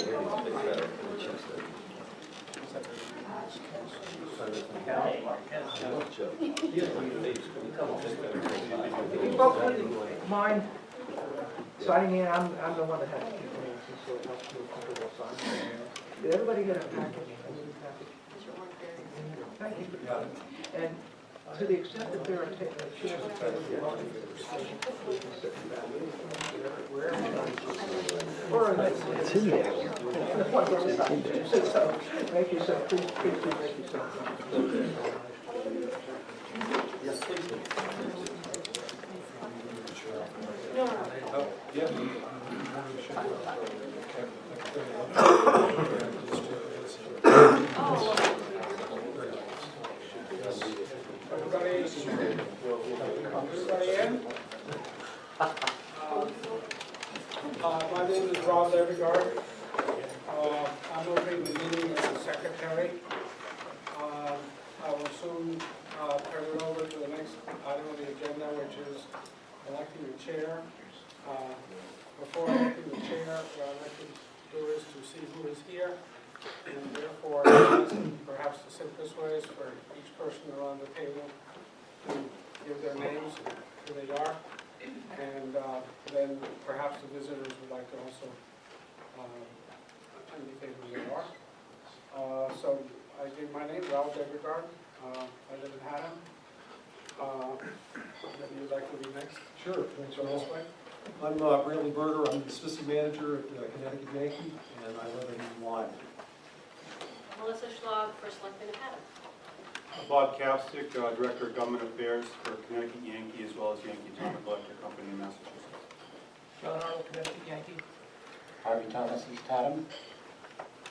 You both wouldn't mind signing in. I'm the one that has to keep the names, so it helps me comfortable signing. Did everybody get a package? Thank you. And to the extent that there are chairs and tables, we can sit back wherever. Or it's in there. So, make yourself, please do make yourself. Yes, please. Everybody in? My name is Rob Evergard. I'm opening the meeting as the secretary. I will soon turn it over to the next item on the agenda, which is electing the chair. Before electing the chair, what I'd like to do is to see who is here, and therefore perhaps the simplest way is for each person around the table to give their names, who they are, and then perhaps the visitors would like to also indicate who they are. So I give my name, Raoul Devergard. I live in Haddam. Maybe you'd like to be next? Sure. Thanks, Go this way. I'm Bradley Berger. I'm the assistant manager at Connecticut Yankee, and I live in Lyme. Melissa Schlag, First Selectman of Haddam. Bob Kapstick, Director of Government Affairs for Connecticut Yankee, as well as Yankee Atomic Electric Company in Massachusetts. John Arnold, Connecticut Yankee. Harvey Thomas, East Haddam.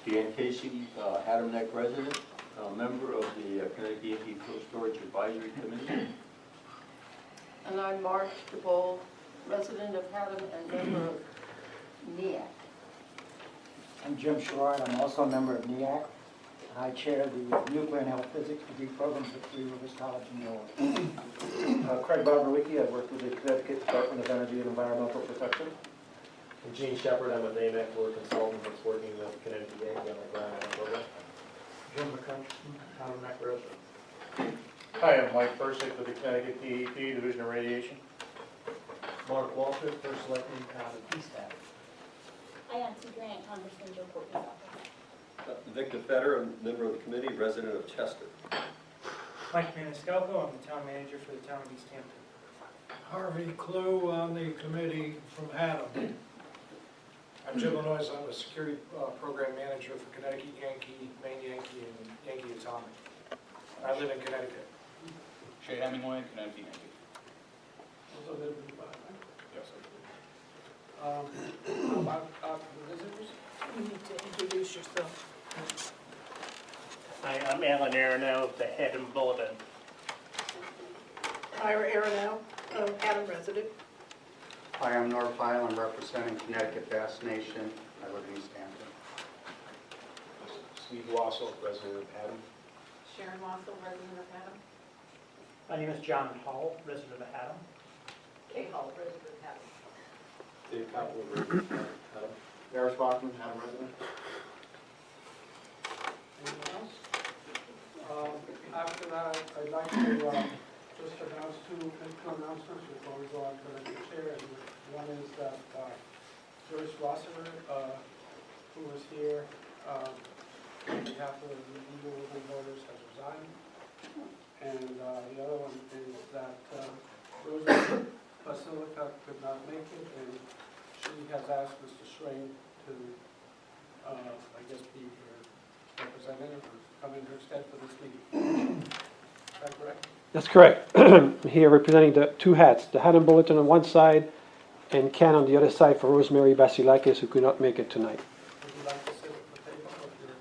Dan Casey, Haddam Neck resident, a member of the Connecticut Yankee Cold Storage Advisory Committee. And I'm Marge DeBold, resident of Haddam and member of NEAC. I'm Jim Sherrod. I'm also a member of NEAC. I chair the Nuclear and Health Physics degree programs at Three Rivers College in New York. Craig Barbaricki. I work with the Connecticut Department of Energy and Environmental Protection. I'm Gene Shepard. I'm with AMEC, we're a consultant that's working with Connecticut Yankee on the ground program. Jim McCutcheon, Town of Neck resident. Hi, I'm Mike Persick with the Connecticut DEP Division of Radiation. Mark Walter, First Selectman, Town of East Haddam. Hi, I'm Sue Grant, Congressman Joe Courtney's office. Victor Fetter, I'm a member of the committee, resident of Chester. Mike Maniscalco, I'm the town manager for the town of East Hampton. Harvey Clue on the committee from Haddam. I'm Jim Lenois. I'm a security program manager for Connecticut Yankee, Maine Yankee, and Yankee Atomic. I live in Connecticut. Shay Hemingway, Connecticut Yankee. Also live in Dubai, right? Yes, sir. About the visitors? You need to introduce yourself. Hi, I'm Alan Aronow of the Haddam Bulletin. Ira Aronow, Haddam resident. Hi, I'm Norv Heil. I'm representing Connecticut Bass Nation. I live in East Hampton. Steve Wassel, resident of Haddam. Sharon Wassel, resident of Haddam. My name is John Hall, resident of Haddam. Kay Hall, resident of Haddam. Dave Coppola, resident of Haddam. Harris Bachman, Haddam resident. Anyone else? After that, I'd like to just announce two announcements before we go on to the chair. One is that Joyce Rossiter, who was here on behalf of the legal voters, has resigned. And the other one is that Rosa Basilica could not make it, and she has asked Mr. Swain to, I guess, be her representative or come in her stead for this meeting. Is that correct? That's correct. Here representing the two hats, the Haddam Bulletin on one side and Ken on the other side for Rosemary Basilakis, who could not make it tonight. Would you like to sit at the table? Or if you're-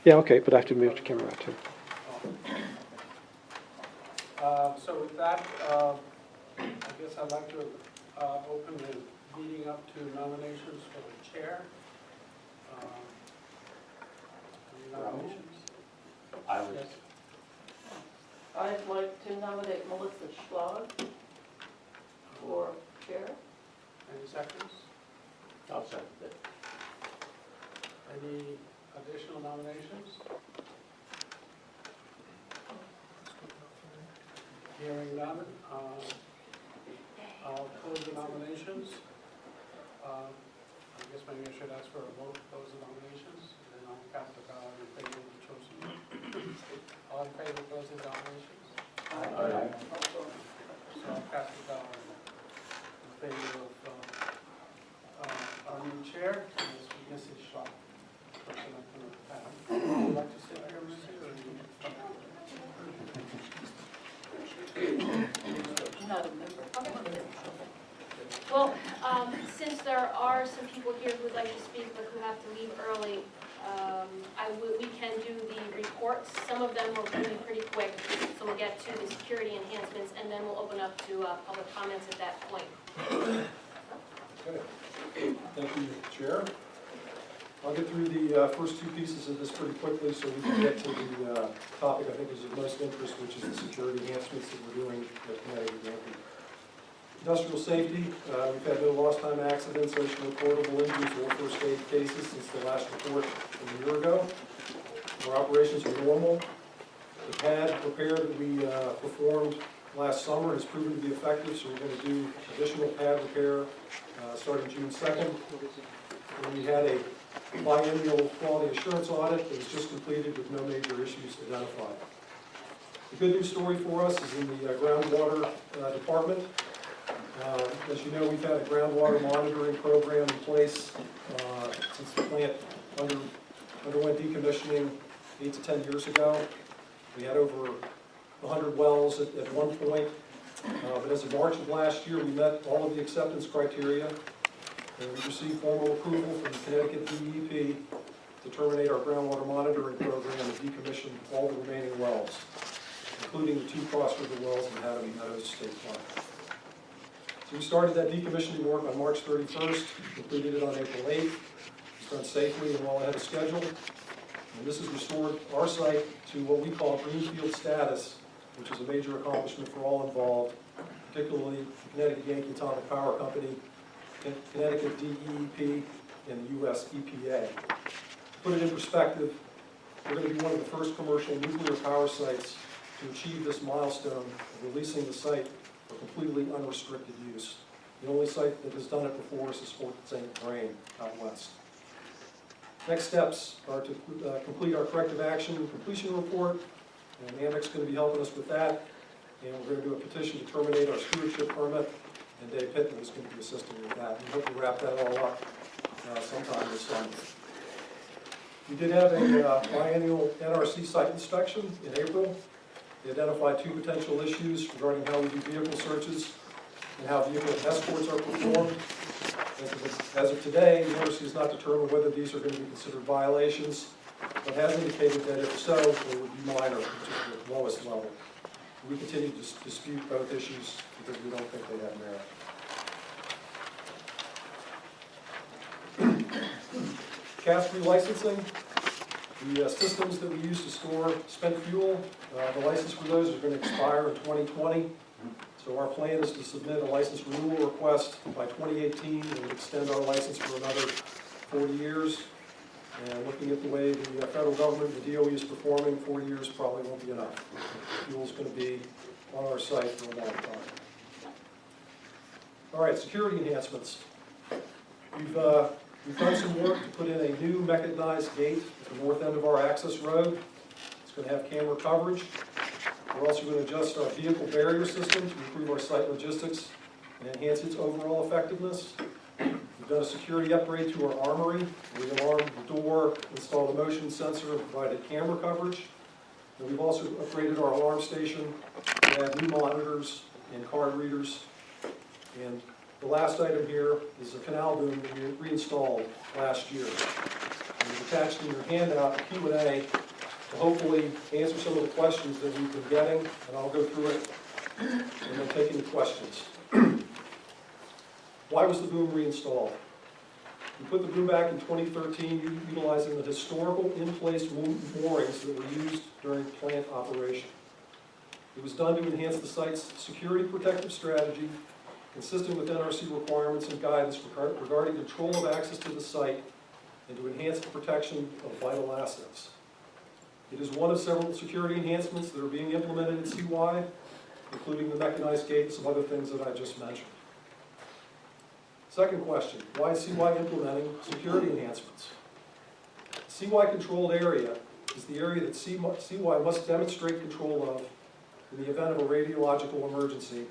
Yeah, okay, but I have to move the camera out too. So with that, I guess I'd like to open the meeting up to nominations for the chair. Any nominations? I would. Yes. I'd like to nominate Melissa Schlag for chair. Any seconds? I'll second it. Any additional nominations? Hearing none, I'll close the nominations. I guess maybe I should ask for a vote to close the nominations, and then I'll cast a ballot in favor of the chosen. All in favor of closing the nominations? Aye. So I'll cast a ballot in favor of our new chair, Mrs. Shaw. Person up in the town. Would you like to sit here, Missy, or do you? Not a member. Well, since there are some people here who would like to speak but who have to leave early, we can do the reports. Some of them will be pretty quick, so we'll get to the security enhancements, and then we'll open up to public comments at that point. Okay. Thank you, Chair. I'll get through the first two pieces of this pretty quickly so we can get to the topic I think is of most interest, which is the security enhancements that we're doing at Connecticut Yankee. Industrial safety, we've had no lost time accidents, no reportable injuries, or first aid cases since the last report from a year ago. Our operations are normal. The pad repair that we performed last summer has proven to be effective, so we're going to do additional pad repair starting June 2nd. And we had a biennial quality assurance audit that was just completed with no major issues identified. The good news story for us is in the groundwater department. As you know, we've had a groundwater monitoring program in place since the plant underwent decommissioning 8 to 10 years ago. We had over 100 wells at one point, but as of March of last year, we met all of the acceptance criteria, and we received formal approval from the Connecticut DEP to terminate our groundwater monitoring program and decommission all the remaining wells, including the 2 Cross River wells in Haddam Meadows State Park. So we started that decommissioning work on March 31st, completed it on April 8th. It's done safely and well ahead of schedule. And this has restored our site to what we call greenfield status, which is a major accomplishment for all involved, particularly the Connecticut Yankee Atomic Power Company, Connecticut DEP, and the U.S. EPA. To put it in perspective, we're going to be one of the first commercial nuclear power sites to achieve this milestone of releasing the site for completely unrestricted use. The only site that has done it before is Fort St. Vrain out west. Next steps are to complete our corrective action and completion report, and AMEC's going to be helping us with that, and we're going to do a petition to terminate our stewardship permit, and Dave Pittman is going to be assisting with that. We hope to wrap that all up sometime this summer. We did have a biennial NRC site inspection in April. They identified 2 potential issues regarding how we do vehicle searches and how vehicle escorts are performed. As of today, the NRC has not determined whether these are going to be considered violations, but has indicated that if so, they would be minor, which is the lowest level. We continue to dispute both issues because we don't think they have merit. CAS relicensing. The systems that we use to store spent fuel, the license for those are going to expire in 2020. So our plan is to submit a license renewal request by 2018 and extend our license for another 40 years. And looking at the way the federal government, the DOE is performing, 40 years probably won't be enough. Fuel's going to be on our site for a long time. All right, security enhancements. We've done some work to put in a new mechanized gate at the north end of our access road. It's going to have camera coverage. We're also going to adjust our vehicle barrier system to improve our site logistics and enhance its overall effectiveness. We've done a security upgrade to our armory. We've alarmed the door, installed a motion sensor, and provided camera coverage. And we've also upgraded our alarm station to add new monitors and card readers. And the last item here is a canal boom that we reinstalled last year. And we've attached in your handout a Q&A to hopefully answer some of the questions that we've been getting, and I'll go through it and then take any questions. Why was the boom reinstalled? We put the boom back in 2013 utilizing the historical in-place moorings that were used during plant operation. It was done to enhance the site's security protective strategy, consistent with NRC requirements and guidance regarding control of access to the site and to enhance the protection of vital assets. It is one of several security enhancements that are being implemented at CY, including the mechanized gate and some other things that I just mentioned. Second question, why is CY implementing security enhancements? The CY controlled area is the area that CY must demonstrate control of in the event of a radiological emergency,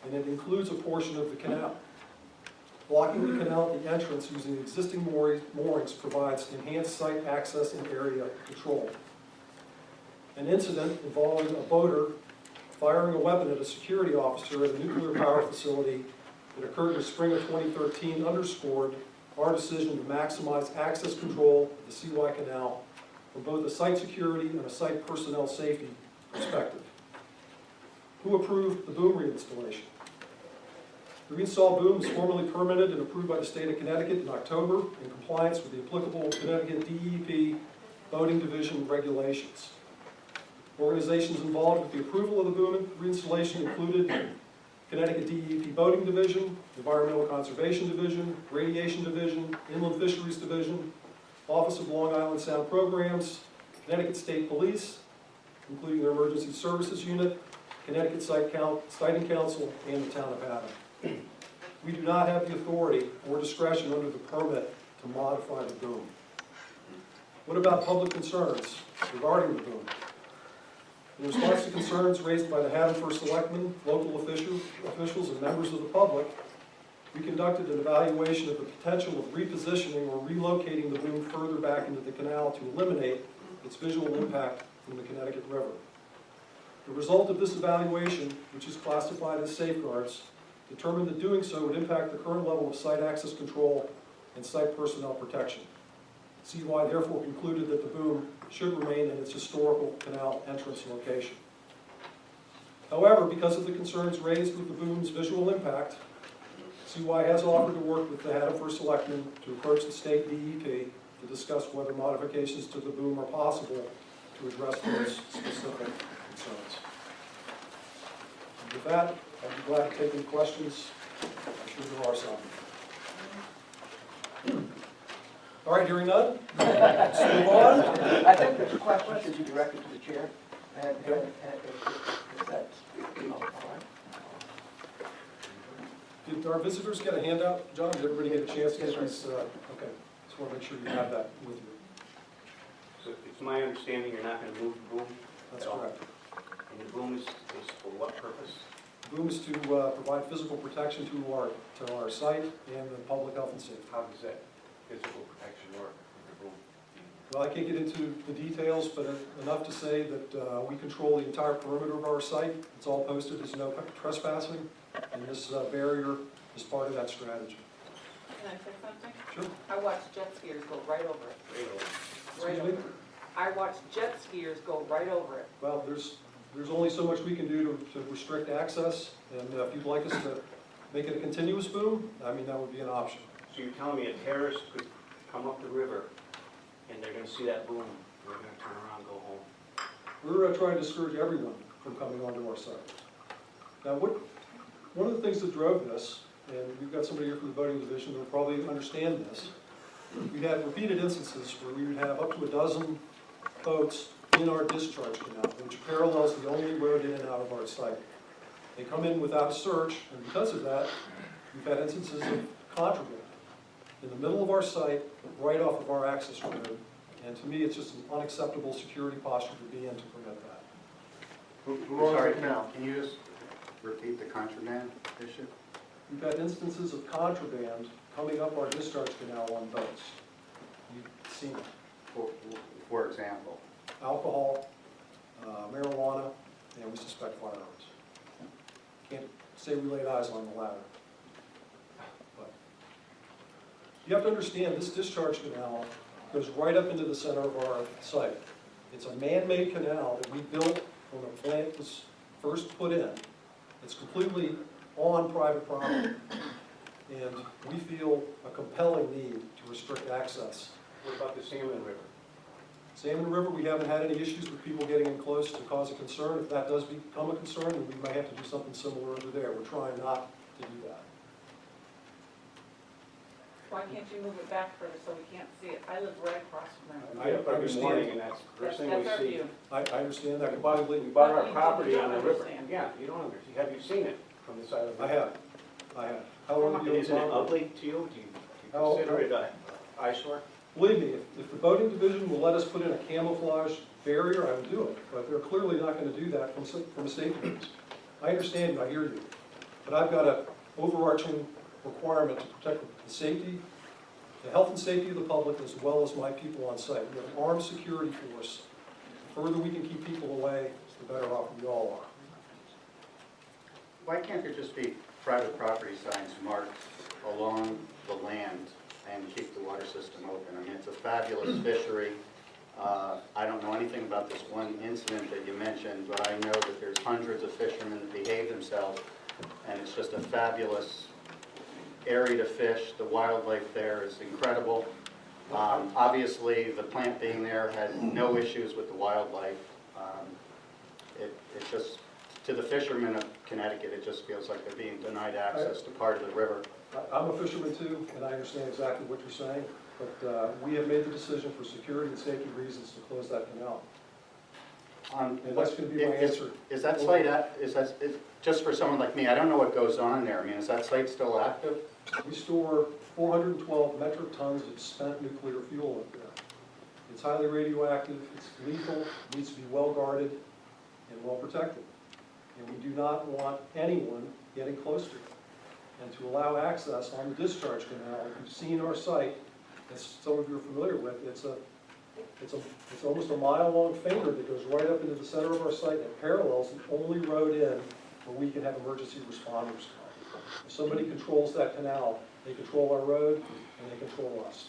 and it includes a portion of the canal. Blocking the canal at the entrance using existing moorings provides enhanced site access and area control. An incident involving a boater firing a weapon at a security officer at a nuclear power facility that occurred in the spring of 2013 underscored our decision to maximize access control of the CY Canal from both a site security and a site personnel safety perspective. Who approved the boom reinstallation? The reinstalled boom was formally permitted and approved by the state of Connecticut in October in compliance with the applicable Connecticut DEP Boating Division regulations. Organizations involved with the approval of the boom reinstallation included Connecticut DEP Boating Division, Environmental Conservation Division, Radiation Division, Inland Fisheries Division, Office of Long Island Sound Programs, Connecticut State Police, including their Emergency Services Unit, Connecticut Siting Council, and the Town of Haddam. We do not have the authority or discretion under the permit to modify the boom. What about public concerns regarding the boom? In response to concerns raised by the Haddam First Selectmen, local officials, and members of the public, we conducted an evaluation of the potential of repositioning or relocating the boom further back into the canal to eliminate its visual impact from the Connecticut River. The result of this evaluation, which is classified as safeguards, determined that doing so would impact the current level of site access control and site personnel protection. CY therefore concluded that the boom should remain in its historical canal entrance location. However, because of the concerns raised with the boom's visual impact, CY has offered to work with the Haddam First Selectmen to approach the state DEP to discuss whether modifications to the boom are possible to address those specific concerns. And with that, I'd be glad to take any questions. I'm sure there are some. All right, hearing none, let's move on. I think this question should be directed to the chair. If that's all right. Did our visitors get a handout? John, did everybody get a chance to get this? Okay, just want to make sure you have that with you. So it's my understanding you're not going to move the boom? That's correct. And the boom is for what purpose? The boom is to provide physical protection to our site and the public health and safety. How does that physical protection work with the boom? Well, I can't get into the details, but enough to say that we control the entire perimeter of our site. It's all posted as no trespassing, and this barrier is part of that strategy. Can I say something? Sure. I watched jet skiers go right over it. Excuse me? I watched jet skiers go right over it. Well, there's only so much we can do to restrict access, and if you'd like us to make it a continuous boom, I mean, that would be an option. So you're telling me a terrorist could come up the river and they're going to see that boom, and they're going to turn around and go home? We're trying to discourage everyone from coming onto our site. Now, one of the things that drove this, and we've got somebody here from the boating division who will probably understand this, we had repeated instances where we would have up to a dozen boats in our discharge canal, which parallels the only road in and out of our site. They come in without a search, and because of that, we've had instances of contraband in the middle of our site, right off of our access road, and to me, it's just an unacceptable security posture to be in to permit that. Sorry, can you just repeat the contraband issue? We've had instances of contraband coming up our discharge canal on boats. You've seen it. For example? Alcohol, marijuana, and we suspect firearms. Can't say we laid eyes on the latter. But you have to understand, this discharge canal goes right up into the center of our site. It's a man-made canal that we built when the plant was first put in. It's completely on private property, and we feel a compelling need to restrict access. What about the Salmon River? Salmon River, we haven't had any issues with people getting in close to cause a concern. If that does become a concern, then we may have to do something similar over there. We're trying not to do that. Why can't you move it back further so we can't see it? I I live right across from them. I Every understand. morning, and that's the first thing we That's our see. view. I understand that We completely. bought But our you property don't on the river. understand. Yeah, you don't understand. Have you seen it from the side of the I river? have. How old are you? Isn't it Tom? ugly to you? Do you How- consider it an eyesore? Believe me, if the boating division will let us put in a camouflage barrier, I will do it. But they're clearly not going to do that from a safety reason. I understand you, I hear you. But I've got an overarching requirement to protect the safety, the health and safety of the public, as well as my people on site. We have an armed security force. The further we can keep people away, the better off we all are. Why can't there just be private property signs marked along the land and keep the water system open? I mean, it's a fabulous fishery. I don't know anything about this one incident that you mentioned, but I know that there's hundreds of fishermen that behave themselves, and it's just a fabulous area to fish. The wildlife there is incredible. Obviously, the plant being there had no issues with the wildlife. It just, to the fishermen of Connecticut, it just feels like they're being denied access to part of the river. I'm a fisherman too, and I understand exactly what you're saying, but we have made the decision for security and safety reasons to close that canal. And that's going to be my answer. Is that site, just for someone like me, I don't know what goes on there. I mean, is that site still active? We store 412 metric tons of spent nuclear fuel up there. It's highly radioactive, it's lethal, needs to be well guarded and well protected. And we do not want anyone getting close to it. And to allow access on the discharge canal, if you've seen our site, as some of you are familiar with, it's almost a mile-long finger that goes right up into the center of our site and parallels the only road in where we can have emergency responders come. If somebody controls that canal, they control our road and they control us.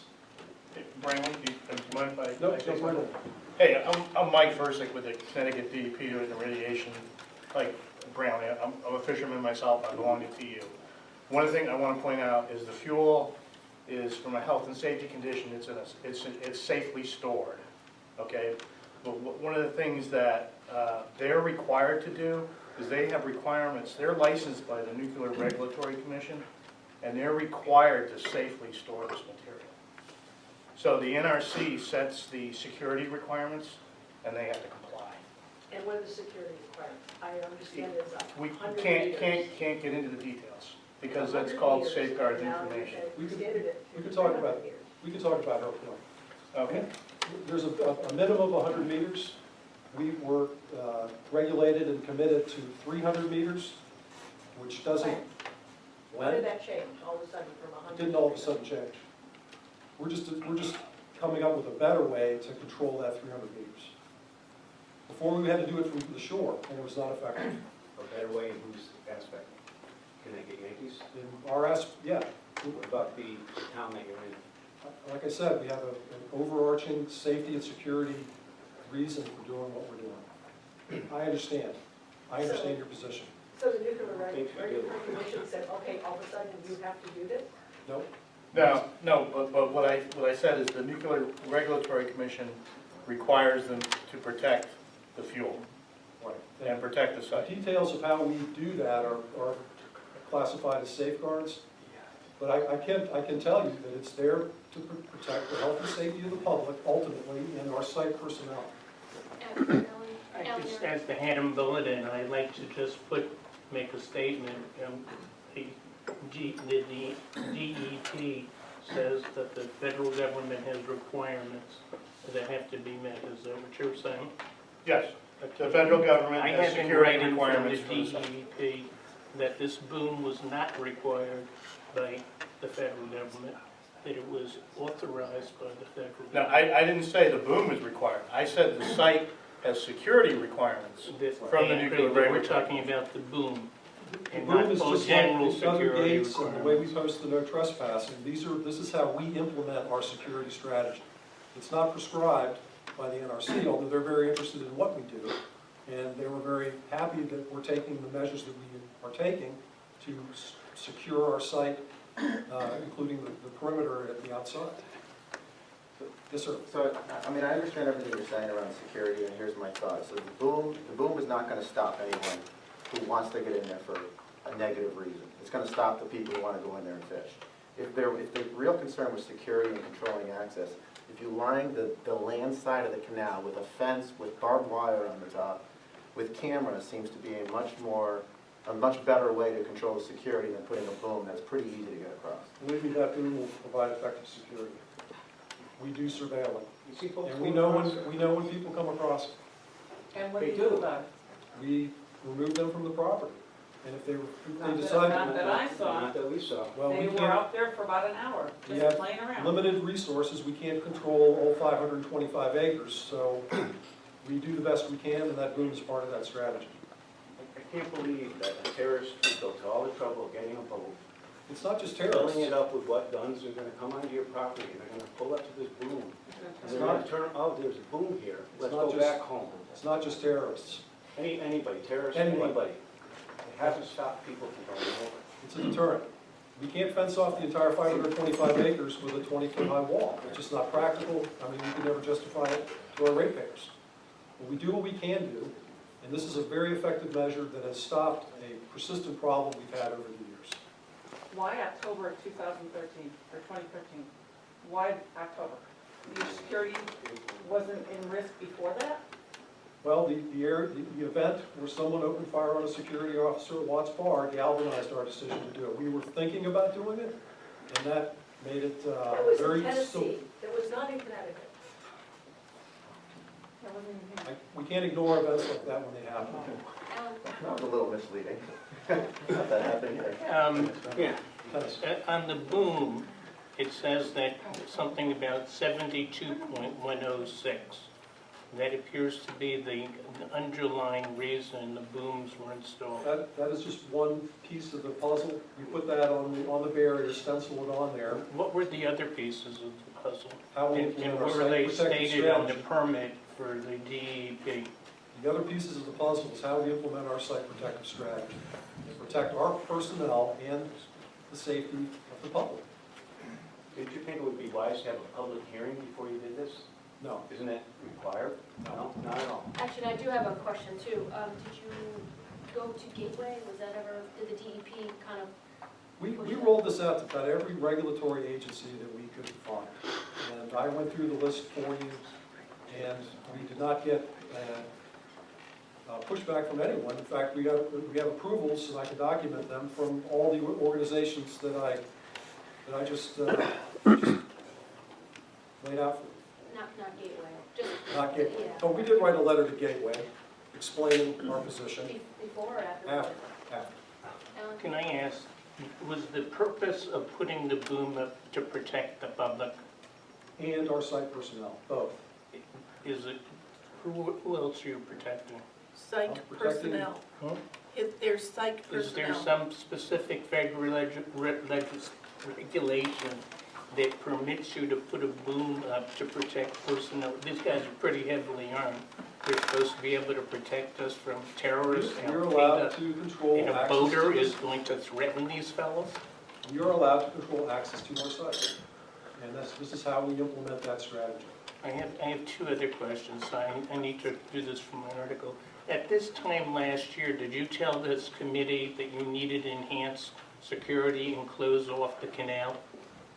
Hey, Brian, do you mind if I? No, I say don't mind something? it. Hey, I'm Mike Versick with the Connecticut DEP doing the radiation, like Brown. I'm a fisherman myself, I belong to TU. One thing I want to point out is the fuel is, from a health and safety condition, it's safely stored, okay? But one of the things that they're required to do is they have requirements. They're licensed by the Nuclear Regulatory Commission, and they're required to safely store this material. So the NRC sets the security requirements, and they have to comply. And what are the security requirements? I understand it's We 100 can't meters. get into the details, because that's called 100 meters, safeguards now information. you extended it to We could talk about 300 meters. We can talk about her point. Okay. There's a minimum of 100 meters. We were regulated and committed to 300 meters, which doesn't. When did that change, all of a sudden from 100? It didn't all of a sudden change. We're just coming up with a better way to control that 300 meters. Before we had to do it from the shore, and it was not effective. A better way in whose aspect? Connecticut Yankees? In our yeah. What about the town that you're in? Like I said, we have an overarching safety and security reason for doing what we're doing. I understand your position. So the Nuclear Regulatory Commission said, okay, all of a sudden you have to do this? Nope. No, but what I said is the Nuclear Regulatory Commission requires them to protect the fuel Right. and protect the The site. details of how we do that are classified as safeguards, but I can tell you that it's there to protect the health and safety of the public, ultimately, and our site personnel. I just, as the Haddam Bulletin, I'd like to just make a statement. The DEP says that the federal government has requirements that have to be met. Is that what you're saying? Yes, the federal government I has have in security writing from requirements for the the site. DEP that this boom was not required by the federal government, that it was authorized by the federal No, government. I didn't say the boom is required. I said the site has security requirements from the Nuclear We're Regulatory. talking about the boom. The And boom not is all just like general the other security gates and the way we requirements. post the no trespassing. This is how we implement our security strategy. It's not prescribed by the NRC, although they're very interested in what we do. And they were very happy that we're taking the measures that we are taking to secure our site, including the perimeter at the outside. Yes, sir. So, I mean, I understand everything you're saying around security, and here's my thought. So the boom is not going to stop anyone who wants to get in there for a negative reason. It's going to stop the people who want to go in there and fish. if the real concern was security and controlling access, if you line the land side of the canal with a fence with barbed wire on the top, with cameras, seems to be a much better way to control security than putting a boom that's pretty easy to get across. Believe me, that boom will provide effective security. We do surveillance, You see folks and we going know across it? when people come across it. And what do They you do do. about it? We remove them from the property. And if they Not decide, that I saw. Not that we saw. well, They we were can't, out there for about an hour, we just have playing around. limited resources, we can't control all 525 acres, so we do the best we can, and that boom is part of that strategy. I can't believe that a terrorist would go to all the trouble of getting a boat, It's not just filling terrorists. it up with what guns are gonna come onto your property, and they're gonna pull up to this boom. And It's they're gonna not- turn, oh, there's a boom here, let's not go just- back home. It's not just terrorists. Anybody, terrorists, Anybody. anybody. It hasn't stopped people from going over. It's a deterrent. We can't fence off the entire 525 acres with a 20-foot high wall. It's just not practical. I mean, we could never justify it to our ratepayers. But we do what we can do, and this is a very effective measure that has stopped a persistent problem we've had over the years. Why October of 2013, or 2013? Why October? Your security wasn't in risk before that? Well, the event where someone opened fire on a security officer at Watts Bar galvanized our decision to do it. We were thinking about doing it, and that made it That was very... in Tennessee, that was not in Connecticut. That wasn't even here. We can't ignore events like that when they happen. That was a little misleading. Not that happened here. Yeah. On the boom, it says that something about 72.106. That appears to be the underlying reason the booms were installed. That is just one piece of the puzzle. We put that on the barrier, stencil it on there. What were the other pieces of the puzzle? How we And implement our were they site-protected stated on the strategy. permit for the DEP? The other pieces of the puzzle is how we implement our site protective strategy and protect our personnel and the safety of the public. Did you think it would be wise to have a public hearing before you did this? No. Isn't that required? No, not at all. Actually, I do have a question too. Did you go to Gateway? Was that ever, did the DEP kind of? We rolled this out to about every regulatory agency that we could find. And I went through the list for you, and we did not get pushback from anyone. In fact, we have approvals, and I can document them, from all the organizations that I just laid out for you. Not Gateway, just. Not Gateway. Yeah. But we did write a letter to Gateway explaining our position. Before or after? After. Can I ask, was the purpose of putting the boom up to protect the public? And our site personnel, both. Is it, who else are you protecting? Psych Protecting- personnel. Huh? There's psych Is there personnel. some specific federal regulation that permits you to put a boom up to protect personnel? These guys are pretty heavily armed. They're supposed to be able to protect us from terrorists. and You're allowed to control And a access boater to is this. going to threaten these fellows? You're allowed to control access to our site. And this is how we implement that strategy. I have two other questions. I need to do this for my article. At this time last year, did you tell this committee that you needed enhanced security and close off the canal?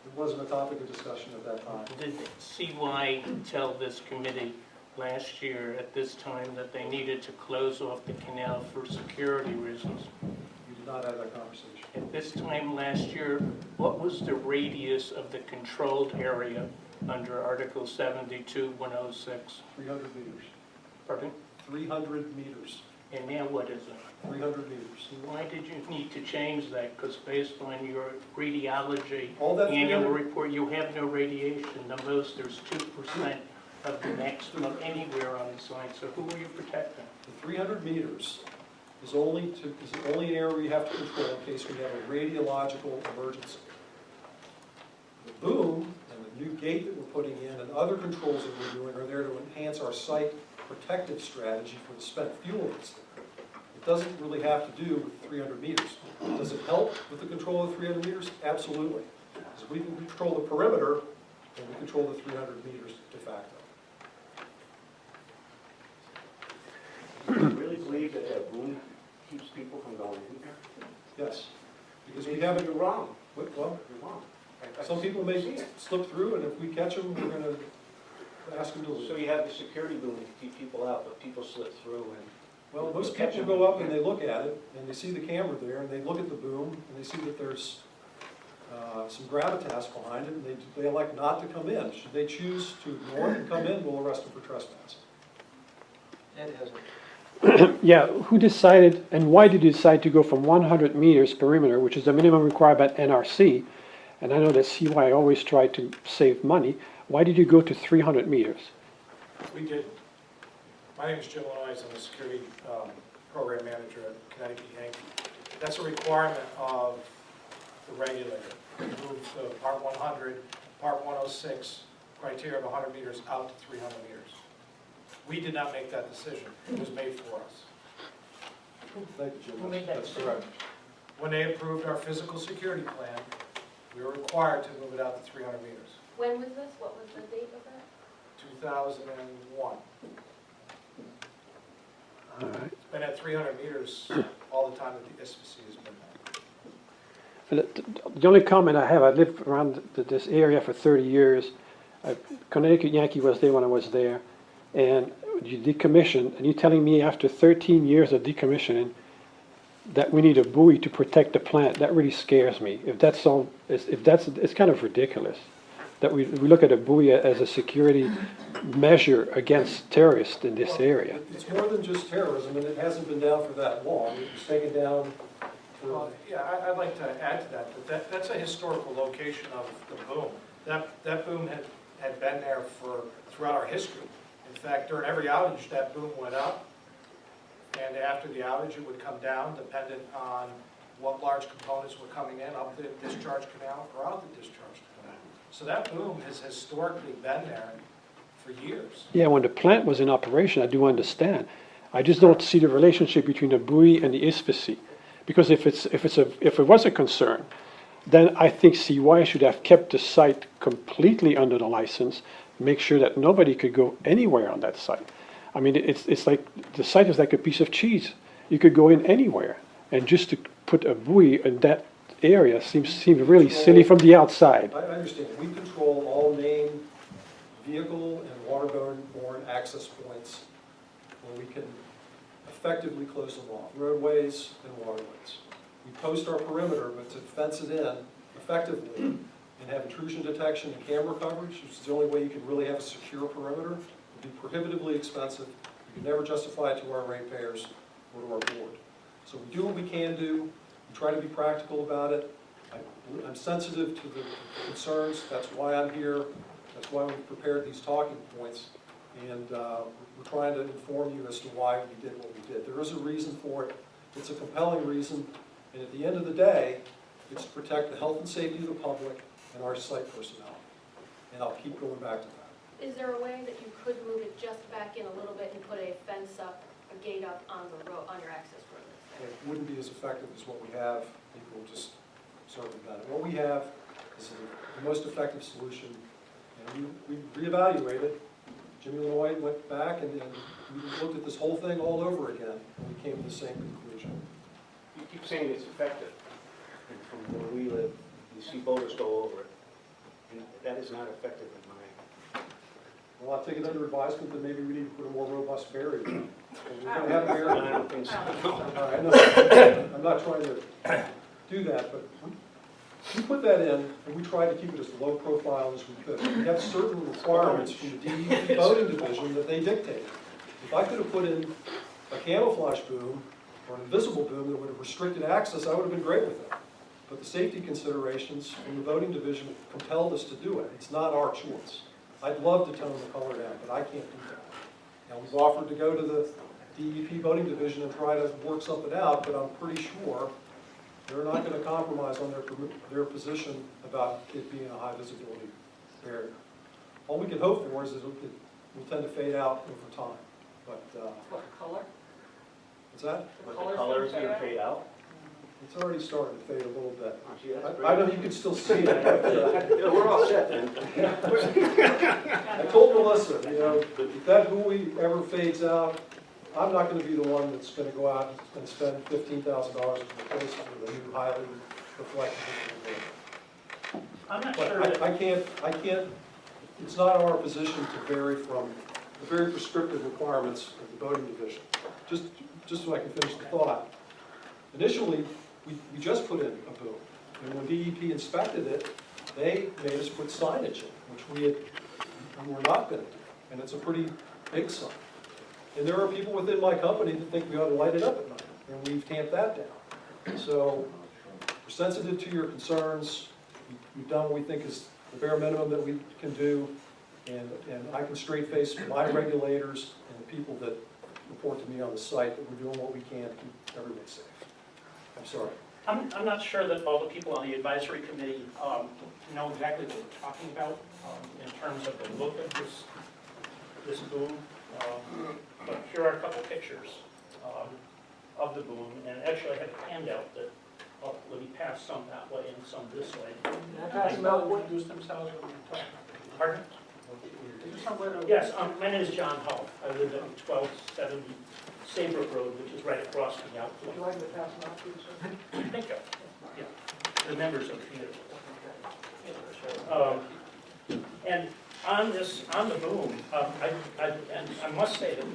It wasn't a topic of discussion at that time. Did CY tell this committee last year at this time that they needed to close off the canal for security reasons? We did not have that conversation. At this time last year, what was the radius of the controlled area under Article 72-106? 300 meters. Pardon? 300 meters. And now what is it? 300 meters. Why did you need to change that? Because based on your radiology All that annual 300 report, you have no radiation. The most, there's 2% of the maximum anywhere on the site. So who are you protecting? The 300 meters is only an area we have to control in case we have a radiological emergency. The boom and the new gate that we're putting in and other controls that we're doing are there to enhance our site protective strategy for the spent fuel that's there. It doesn't really have to do with 300 meters. Does it help with the control of 300 meters? Absolutely. Because if we can control the perimeter, then we control the 300 meters de facto. Do you really believe that that boom keeps people from going in there? Yes. Because we haven't... You're wrong. Well, You're wrong. Some people may slip through, and if we catch them, we're gonna ask them to leave. So you have the security boom to keep people out, but people slip through and. Well, most people go up and they look at it, and they see the camera there, and they look at the boom, and they see that there's some gravitas behind it, and they elect not to come in. Should they choose to ignore it and come in, we'll arrest them for trespass. Ed has Yeah, who decided and why did you decide to go from 100 meters perimeter, which is the minimum required by NRC? And I know that CY always tried to save money. Why did you go to 300 meters? We did. My name is Jim Lenoise. I'm the security program manager at Connecticut Yankee. That's a requirement of the regulator. We moved the Part 100, Part 106 criteria of 100 meters out to 300 meters. We did not make that decision. It was made for us. Thank you, Jim. Who made that That's decision? correct. When they approved our physical security plan, we were required to move it out to 300 meters. When was this? What was the date of that? 2001. All right. It's been at 300 meters all the time that the FSAC has been there. The only comment I have, I lived around this area for 30 years. Connecticut Yankee was there when I was there. And you decommissioned, and you're telling me after 13 years of decommissioning that we need a buoy to protect the plant. That really scares me. If that's all, it's kind of ridiculous that we look at a buoy as a security measure against terrorists in this area. It's more than just terrorism, and it hasn't been down for that long. It was taken down for... Yeah, I'd like to add to that, but that's a historical location of the boom. That boom had been there throughout our history. In fact, during every outage, that boom went up, and after the outage, it would come down, dependent on what large components were coming in, up the discharge canal or out the discharge canal. So that boom has historically been there for years. Yeah, when the plant was in operation, I do understand. I just don't see the relationship between the buoy and the FSAC. Because if it was a concern, then I think CY should have kept the site completely under the license, make sure that nobody could go anywhere on that site. I mean, it's like, the site is like a piece of cheese. You could go in anywhere, and just to put a buoy in that area seems really silly from the outside. I understand. We control all named vehicle and waterborne access points where we can effectively close them off, roadways and waterways. We post our perimeter, but to fence it in effectively and have intrusion detection and camera coverage, which is the only way you can really have a secure perimeter, would be prohibitively expensive. You can never justify it to our ratepayers or to our board. So we do what we can do. We try to be practical about it. I'm sensitive to the concerns. That's why I'm here. That's why we've prepared these talking points. And we're trying to inform you as to why we did what we did. There is a reason for it. It's a compelling reason. And at the end of the day, it's to protect the health and safety of the public and our site personnel. And I'll keep going back to that. Is there a way that you could move it just back in a little bit and put a fence up, a gate up on the road, on your access road? It wouldn't be as effective as what we have. People will just circumvent it. What we have is the most effective solution. And we reevaluated. Jimmy Lenoy went back and we looked at this whole thing all over again, and we came to the same conclusion. You keep saying it's effective, and from where we live, you see boaters go over it, and that is not effective in my... Well, I'll take it under advisement that maybe we need to put a more robust barrier. We're going to have a barrier. I don't think so. I'm not trying to do that, but we put that in, and we tried to keep it as low profile as we could. We have certain requirements from the DEP boating division that they dictate. If I could have put in a camouflage boom or an invisible boom that would have restricted access, I would have been great with that. But the safety considerations from the boating division compelled us to do it. It's not our choice. I'd love to tone the color down, but I can't do that. Now, we've offered to go to the DEP boating division and try to work something out, but I'm pretty sure they're not going to compromise on their position about it being a high visibility barrier. All we can hope for is that it will tend to fade out over time. But What color? what's that? The color is going to fade out? It's already starting to fade a little bit. Oh, gee, that's I know you can still see it. But, yeah, we're all set then. I told Melissa, you know, if that buoy ever fades out, I'm not going to be the one that's going to go out and spend $15,000 to replace it with a new highly reflective buoy. I'm not But sure that, I can't, it's not our position to vary from the very prescriptive requirements of the boating division. Just so I can finish the thought. Initially, we just put in a boom. And when DEP inspected it, they made us put signage in, which we were not going to do. And it's a pretty big sign. And there are people within my company that think we ought to light it up at night, and we've tamped that down. So we're sensitive to your concerns. We've done what we think is the bare minimum that we can do, and I can straight face my regulators and the people that report to me on the site that we're doing what we can to keep everyone safe. I'm sorry. I'm not sure that all the people on the advisory committee know exactly what we're talking about in terms of the look of this boom. But here are a couple pictures of the boom, and actually I have a handout that let me pass some that way and some this way. Pass them out, introduce themselves when you talk. Pardon? Yes, my name is John Hull. I live at 1270 Saybrook Road, which is right across from the outflow. Would you like to pass them out, please, sir? Thank you. Yeah, the members of the committee. And on the boom, I must say that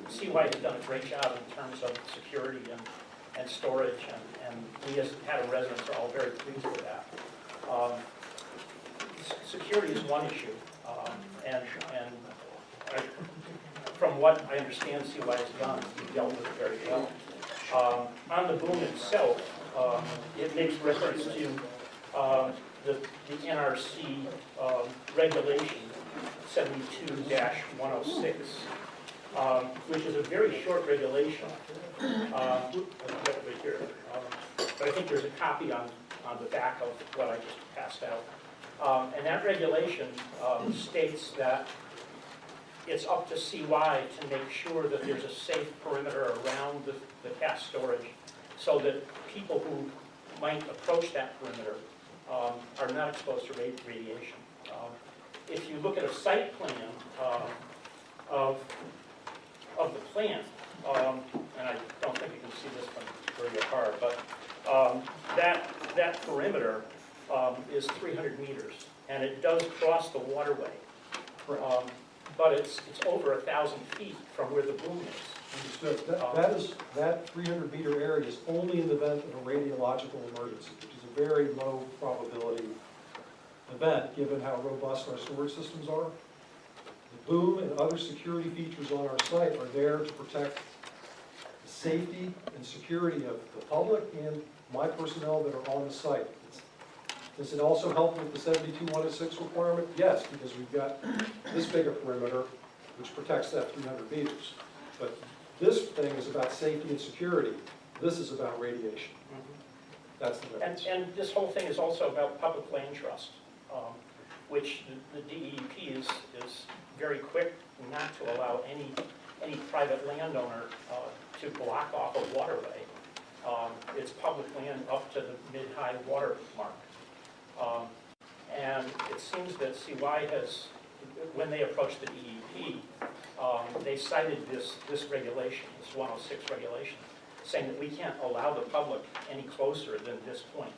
CY has done a great job in terms of security and storage, and we as Haddam residents are all very pleased with that. Security is one issue, and from what I understand CY has done, we've dealt with it very well. On the boom itself, it makes reference to the NRC regulation 72-106, which is a very short regulation. I've got it right here. But I think there's a copy on the back of what I just passed out. And that regulation states that it's up to CY to make sure that there's a safe perimeter around the cast storage so that people who might approach that perimeter are not exposed to radiation. If you look at a site plan of the plant, and I don't think you can see this from where you are, but that perimeter is 300 meters, and it does cross the waterway. But it's over 1,000 feet from where the boom is. Understood. That 300-meter area is only in the event of a radiological emergency, which is a very low probability event, given how robust our storage systems are. The boom and other security features on our site are there to protect the safety and security of the public and my personnel that are on the site. Does it also help with the 72-106 requirement? Yes, because we've got this big a perimeter, which protects that 300 meters. But this thing is about safety and security. This is about radiation. That's the difference. And this whole thing is also about public land trust, which the DEP is very quick not to allow any private landowner to block off a waterway. It's public land up to the mid-high water mark. And it seems that CY has, when they approached the DEP, they cited this regulation, this 106 regulation, saying that we can't allow the public any closer than this point.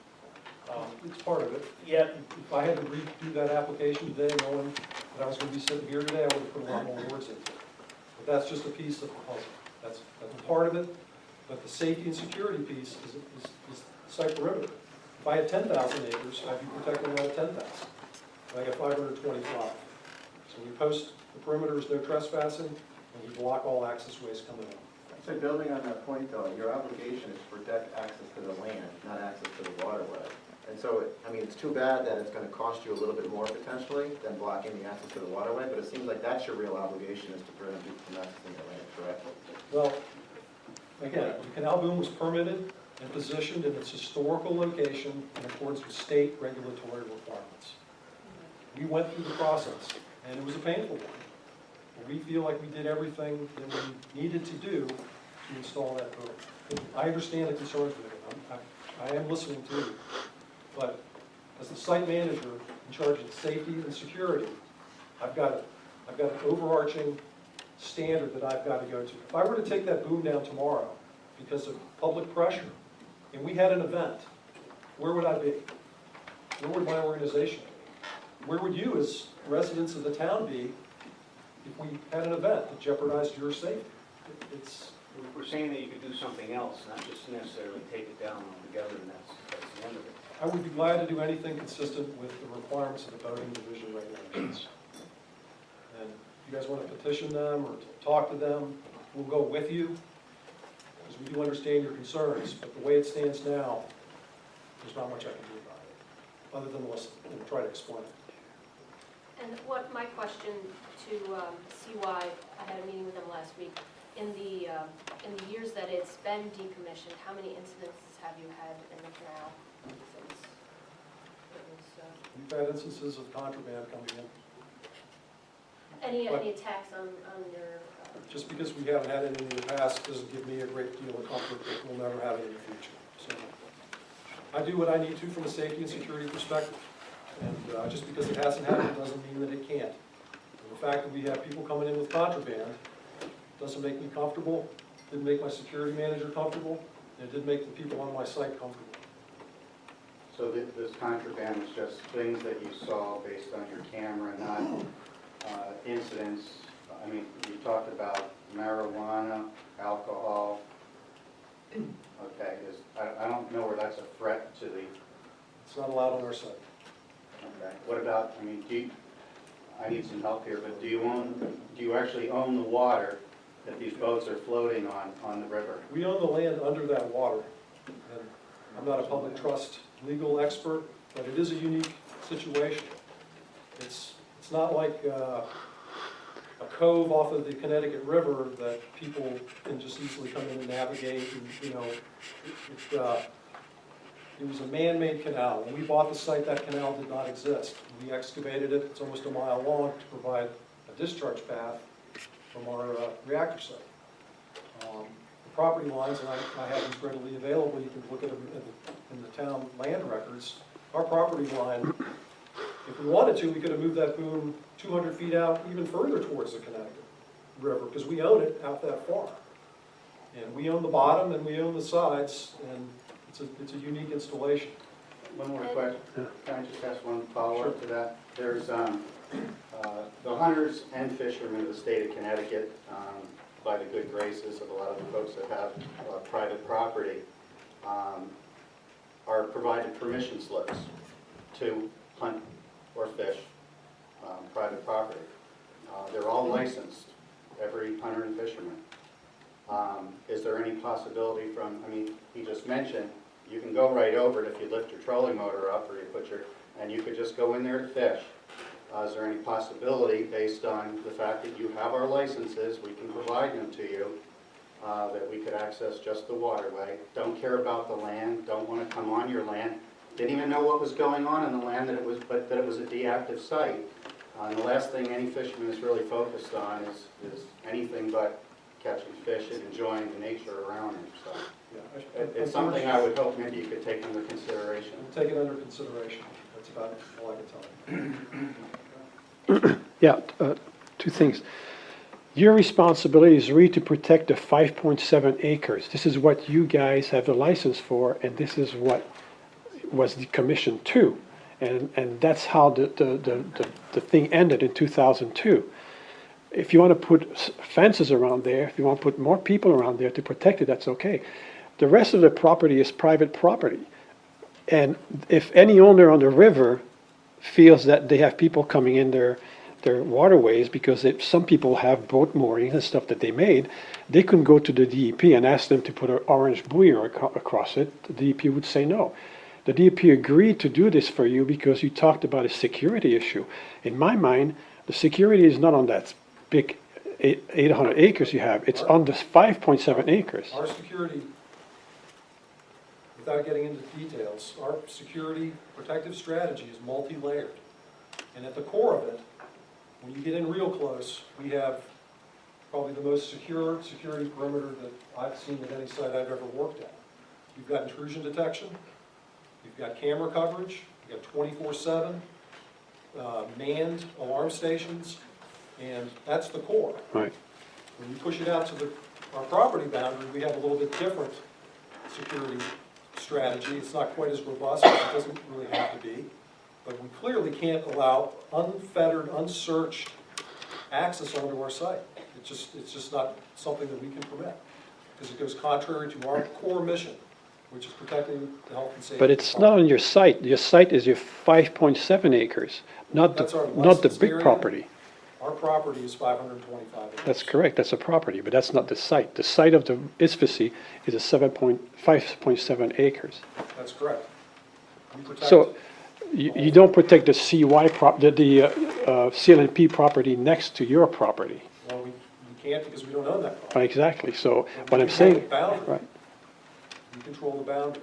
It's part of it. Yet, if I had to redo that application today, knowing that I was going to be sitting here today, I would have put a lot more words into it. But that's just a piece of the puzzle. That's part of it. But the safety and security piece is site perimeter. If I had 10,000 acres, I'd be protecting all 10,000. I got 525. So we post the perimeters, no trespassing, and we block all access ways coming in. So building on that point though, your obligation is to protect access to the land, not access to the waterway. And so, I mean, it's too bad that it's going to cost you a little bit more potentially than blocking the access to the waterway, but it seems like that's your real obligation, is to prevent people from accessing the land, correct? Well, again, the canal boom was permitted and positioned in its historical location in accordance with state regulatory requirements. We went through the process, and it was a painful one. But we feel like we did everything that we needed to do to install that boom. I understand the concerns with it. I am listening to you. But as the site manager in charge of safety and security, I've got an overarching standard that I've got to go to. If I were to take that boom down tomorrow because of public pressure, and we had an event, where would I be? Where would my organization be? Where would you, as residents of the town, be if we had an event that jeopardized your safety? It's, We're saying that you could do something else, not just necessarily take it down altogether, and that's the end of it. I would be glad to do anything consistent with the requirements of the boating division regulations. And if you guys want to petition them or talk to them, we'll go with you, because we do understand your concerns, but the way it stands now, there's not much I can do about it, other than listen and try to explain it. And what my question to CY, I had a meeting with them last week. In the years that it's been decommissioned, how many incidents have you had in the canal since it was? We've had instances of contraband coming in. Any But- attacks on your? Just because we haven't had any in the past doesn't give me a great deal of comfort that we'll never have it in the future. So I do what I need to from a safety and security perspective. And just because it hasn't happened doesn't mean that it can't. And the fact that we have people coming in with contraband doesn't make me comfortable, didn't make my security manager comfortable, and it did make the people on my site comfortable. So this contraband was just things that you saw based on your camera, not incidents? I mean, you talked about marijuana, alcohol. Okay, I don't know where that's a threat to the... It's not allowed on our site. Okay, what about, I mean, I need some help here, but do you actually own the water that these boats are floating on the river? We own the land under that water. And I'm not a public trust legal expert, but it is a unique situation. It's not like a cove off of the Connecticut River that people can just easily come in and navigate. And, you know, it was a man-made canal. When we bought the site, that canal did not exist. We excavated it. It's almost a mile long to provide a discharge path from our reactor site. The property lines, and I have these readily available, you can look at them in the town land records. Our property line, if we wanted to, we could have moved that boom 200 feet out even further towards the Connecticut River, because we own it out that far. And we own the bottom and we own the sides, and it's a unique installation. One more question. Can I just ask one follow-up to that? There's the hunters and fishermen of the state of Connecticut, by the good graces of a lot of the folks that have private property, are provided permission slips to hunt or fish private property. They're all licensed, every hunter and fisherman. Is there any possibility from, I mean, he just mentioned, you can go right over it if you lift your trolling motor up or you put your, and you could just go in there to fish. Is there any possibility, based on the fact that you have our licenses, we can provide them to you, that we could access just the waterway, don't care about the land, don't want to come on your land, didn't even know what was going on in the land, that it was, but that it was a deactive site. And the last thing any fisherman is really focused on is anything but catching fish and enjoying the nature around him. So Yeah, it's something I would hope maybe you could take under consideration. We'll take it under consideration. That's about all I can tell you. Yeah, two things. Your responsibility is really to protect the 5.7 acres. This is what you guys have the license for, and this is what was decommissioned to. And that's how the thing ended in 2002. If you want to put fences around there, if you want to put more people around there to protect it, that's okay. The rest of the property is private property. And if any owner on the river feels that they have people coming in their waterways, because some people have boat moorings and stuff that they made, they can go to the DEP and ask them to put an orange buoy across it. The DEP would say no. The DEP agreed to do this for you because you talked about a security issue. In my mind, the security is not on that big 800 acres you have. It's on the 5.7 acres. Our security, without getting into details, our security protective strategy is multi-layered. And at the core of it, when you get in real close, we have probably the most secure security perimeter that I've seen at any site I've ever worked at. You've got intrusion detection, you've got camera coverage, you've got 24/7 manned alarm stations, and that's the core. Right. When you push it out to our property boundary, we have a little bit different security strategy. It's not quite as robust, but it doesn't really have to be. But we clearly can't allow unfettered, unsearched access onto our site. It's just not something that we can permit, because it goes contrary to our core mission, which is protecting the health and safety. But it's not on your site. Your site is your 5.7 acres, not That's our the, not the licensed big area. property. Our property is 525 acres. That's correct, that's a property, but that's not the site. The site of the ISFSI is a 5.7 acres. That's correct. We protect So you don't protect the CY the CLNP property next to your property. Well, we can't because we don't own that property. Exactly, so But what we I'm control saying, the boundary. right, We control the boundary.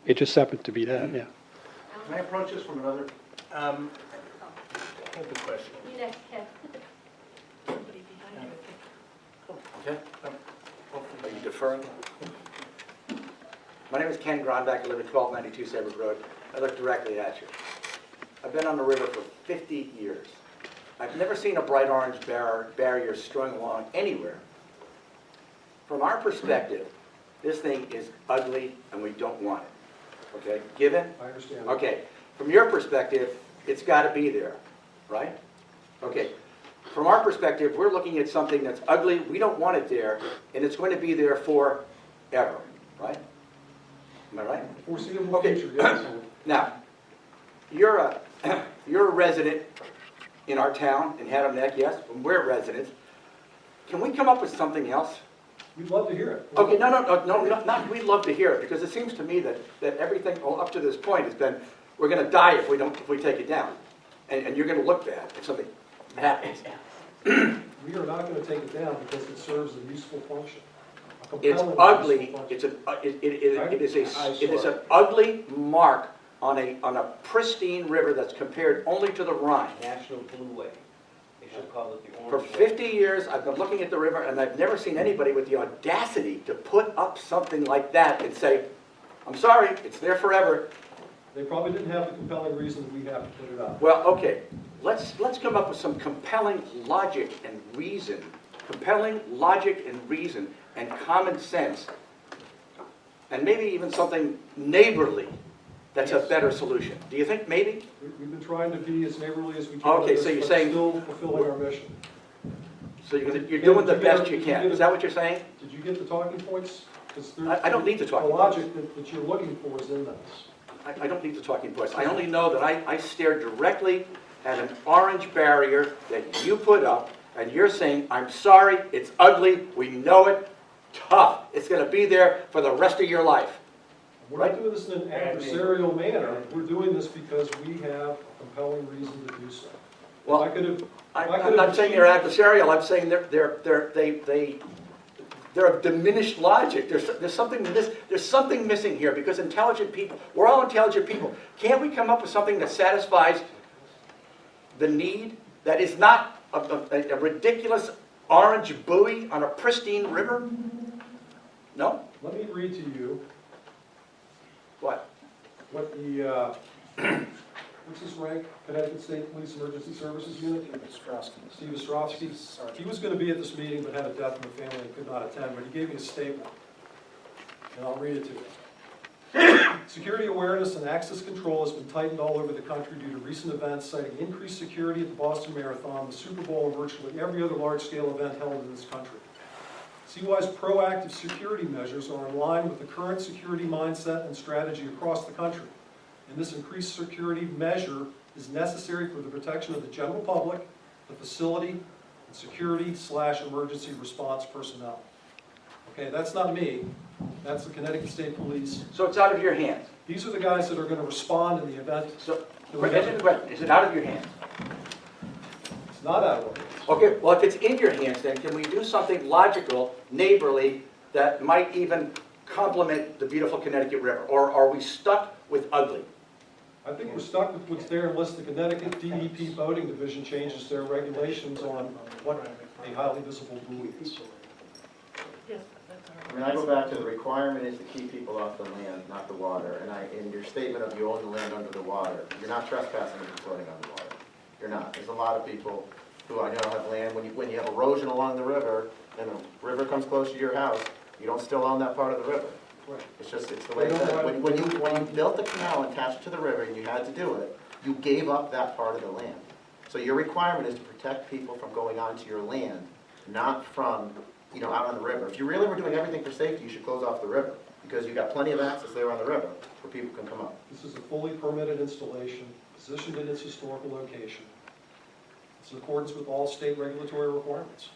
it just happened to be that, yeah. Can I approach this from another? I have a question. You next, Ken. Okay. Are you deferring? My name is Ken Gronbach. I live at 1292 Sabre Road. I look directly at you. I've been on the river for 50 years. I've never seen a bright orange barrier strung along anywhere. From our perspective, this thing is ugly and we don't want it. Okay? Given? I understand. Okay. From your perspective, it's got to be there, right? Okay. From our perspective, we're looking at something that's ugly, we don't want it there, and it's going to be there forever, right? Am I right? Foreseeable Okay. future, yes. Now, you're a resident in our town, in Haddam Neck, yes, and we're residents. Can we come up with something else? We'd love to hear it. Okay, no, not we'd love to hear it, because it seems to me that everything up to this point has been, we're going to die if we take it down, and you're going to look bad if something happens. We are not going to take it down because it serves a useful function. It's ugly. It's it is an ugly mark on a pristine river that's compared only to the Rhine. National Blueway. They should call it the For Orange. 50 years, I've been looking at the river, and I've never seen anybody with the audacity to put up something like that and say, "I'm sorry, it's there forever." They probably didn't have the compelling reason that we have to put it up. Well, okay, let's come up with some compelling logic and reason, and common sense, and maybe even something neighborly that's a better solution. Do you think maybe? We've been trying to be as neighborly as we can. Okay, with this, so you're but saying- still fulfilling our mission. So you're doing the best you can. Is that what you're saying? Did you get the talking points? 'Cause I don't need the talking The logic that you're looking for is in this. I don't need the talking points. I only know that I stared directly at an orange barrier that you put up, and you're saying, "I'm sorry, it's ugly, we know it, tough. It's going to be there for the rest of your life." We're not doing this in an adversarial manner. We're doing this because we have a compelling reason to do so. Well, If I could have. I'm not saying they're adversarial. I'm saying they're of diminished logic. There's something missing here, because intelligent people, we're all intelligent people. Can't we come up with something that satisfies the need, that is not a ridiculous orange buoy on a pristine river? No? Let me read to you What? what the, what's his rank? Connecticut State Police Emergency Services Unit? Steve Ostrowski. He was going to be at this meeting but had a death in the family and could not attend, but he gave me a statement. And I'll read it to you. Security awareness and access control has been tightened all over the country due to recent events, citing increased security at the Boston Marathon, the Super Bowl, and virtually every other large-scale event held in this country. CY's proactive security measures are in line with the current security mindset and strategy across the country. And this increased security measure is necessary for the protection of the general public, the facility, and security/emergency response personnel. Okay, that's not me. That's the Connecticut State Police. So it's out of your hands. These are the guys that are going to respond in the event. So, is it out of your hands? It's not out of our hands. Okay, well, if it's in your hands, then can we do something logical, neighborly, that might even complement the beautiful Connecticut River? Or are we stuck with ugly? I think we're stuck with what's there unless the Connecticut DEP Boating Division changes their regulations on what a highly visible buoy is. I mean, I go back to the requirement is to keep people off the land, not the water. And in your statement of you own the land under the water, you're not trespassing if you're floating on the water. You're not. There's a lot of people who I know have land, when you have erosion along the river, and the river comes close to your house, you don't still own that part of the river. Right. It's just, it's the way it's done. When you built the canal attached to the river and you had to do it, you gave up that part of the land. So your requirement is to protect people from going onto your land, not from, out on the river. If you really were doing everything for safety, you should close off the river, because you've got plenty of access there on the river where people can come up. This is a fully permitted installation, positioned in its historical location. It's in accordance with all state regulatory requirements.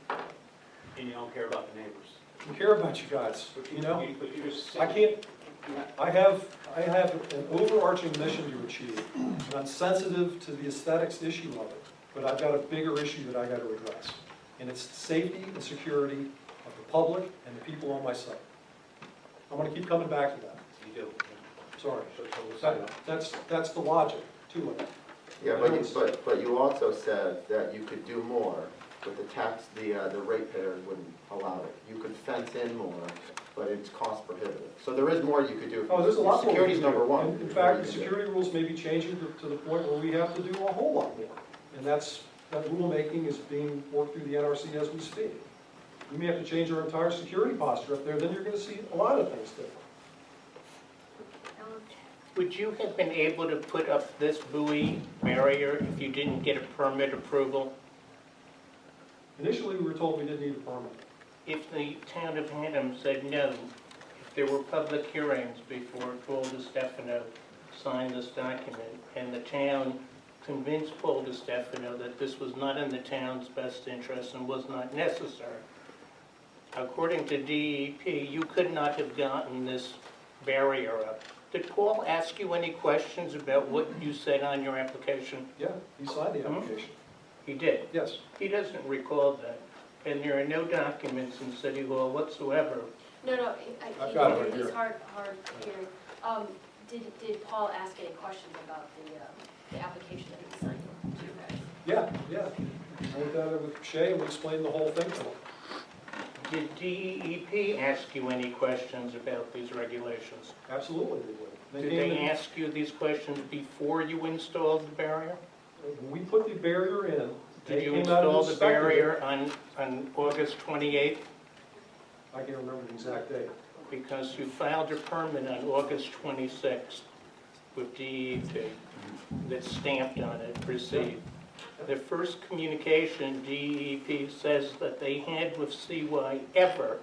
And you don't care about the neighbors. I care about you guys, But you just said. I can't, I have an overarching mission to achieve, and I'm sensitive to the aesthetics issue of it, but I've got a bigger issue that I got to address, and it's safety and security of the public and the people on my site. I'm going to keep coming back to that. You do. Sorry. That's the logic to it. Yeah, but you also said that you could do more, but the ratepayers wouldn't allow it. You could fence in more, but it's cost prohibitive. So there is more you could do. Oh, there's a lot more. Security's number one. In fact, the security rules may be changing to the point where we have to do a whole lot more. And that rulemaking is being worked through the NRC as we speak. We may have to change our entire security posture up there, then you're gonna see a lot of things different. Would you have been able to put up this buoy barrier if you didn't get a permit approval? Initially, we were told we didn't need a permit. If the town of Haddam said no, if there were public hearings before Paul DiStefano signed this document, and the town convinced Paul DiStefano that this was not in the town's best interest and was not necessary, according to DEP, you could not have gotten this barrier up. Did Paul ask you any questions about what you said on your application? Yeah, he signed the application. He did? Yes. He doesn't recall that. And there are no documents in City Hall whatsoever. No, I've got it right he's here. hard hearing. Did Paul ask any questions about the application that he signed to you guys? Yeah. I went down there with Shay and we explained the whole thing to him. Did DEP ask you any questions about these regulations? Absolutely they would. Did they ask you these questions before you installed the barrier? When we put the barrier in, Did you came out and install the inspected it. barrier on August 28th? I can't remember the exact date. Because you filed your permit on August 26th with DEP that's stamped on it, received. The first communication DEP says that they had with CY ever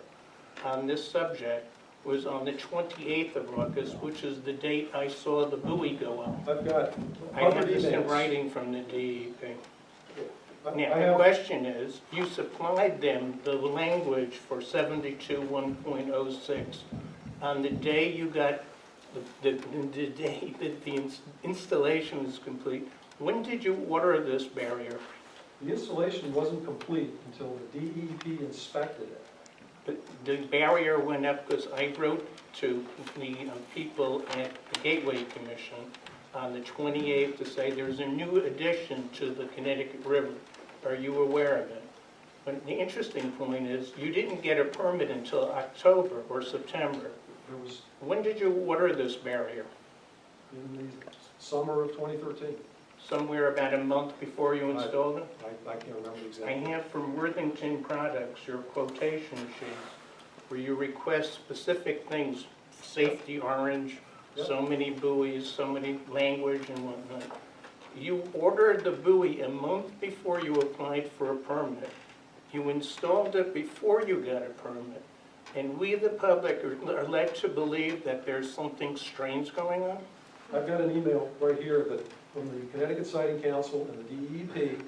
on this subject was on the 28th of August, which is the date I saw the buoy go up. I've got I have 100 this in emails. writing from the DEP. I Now, the have- question is, you supplied them the language for 72.1.06 on the day you got, the day that the installation is complete. When did you order this barrier? The installation wasn't complete until the DEP inspected it. The barrier went up because I wrote to the people at the Gateway Commission on the 28th to say there's a new addition to the Connecticut River. Are you aware of it? But the interesting point is you didn't get a permit until October or September. There was When did you order this barrier? in the summer of 2013. Somewhere about a month before you installed it? I can't remember I exactly. have from Worthington Products your quotation sheets where you request specific things, safety orange, so many buoys, so many language and whatnot. You ordered the buoy a month before you applied for a permit. You installed it before you got a permit. And we, the public, are led to believe that there's something strange going on? I've got an email right here that from the Connecticut Siting Council and the DEP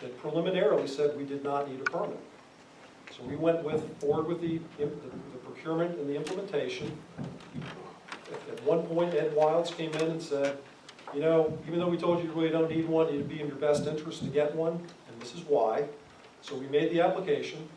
that preliminarily said we did not need a permit. So we went forward with the procurement and the implementation. At one point, Ed Wilds came in and said, you know, even though we told you really don't need one, it'd be in your best interest to get one, and this is why. So we made the application,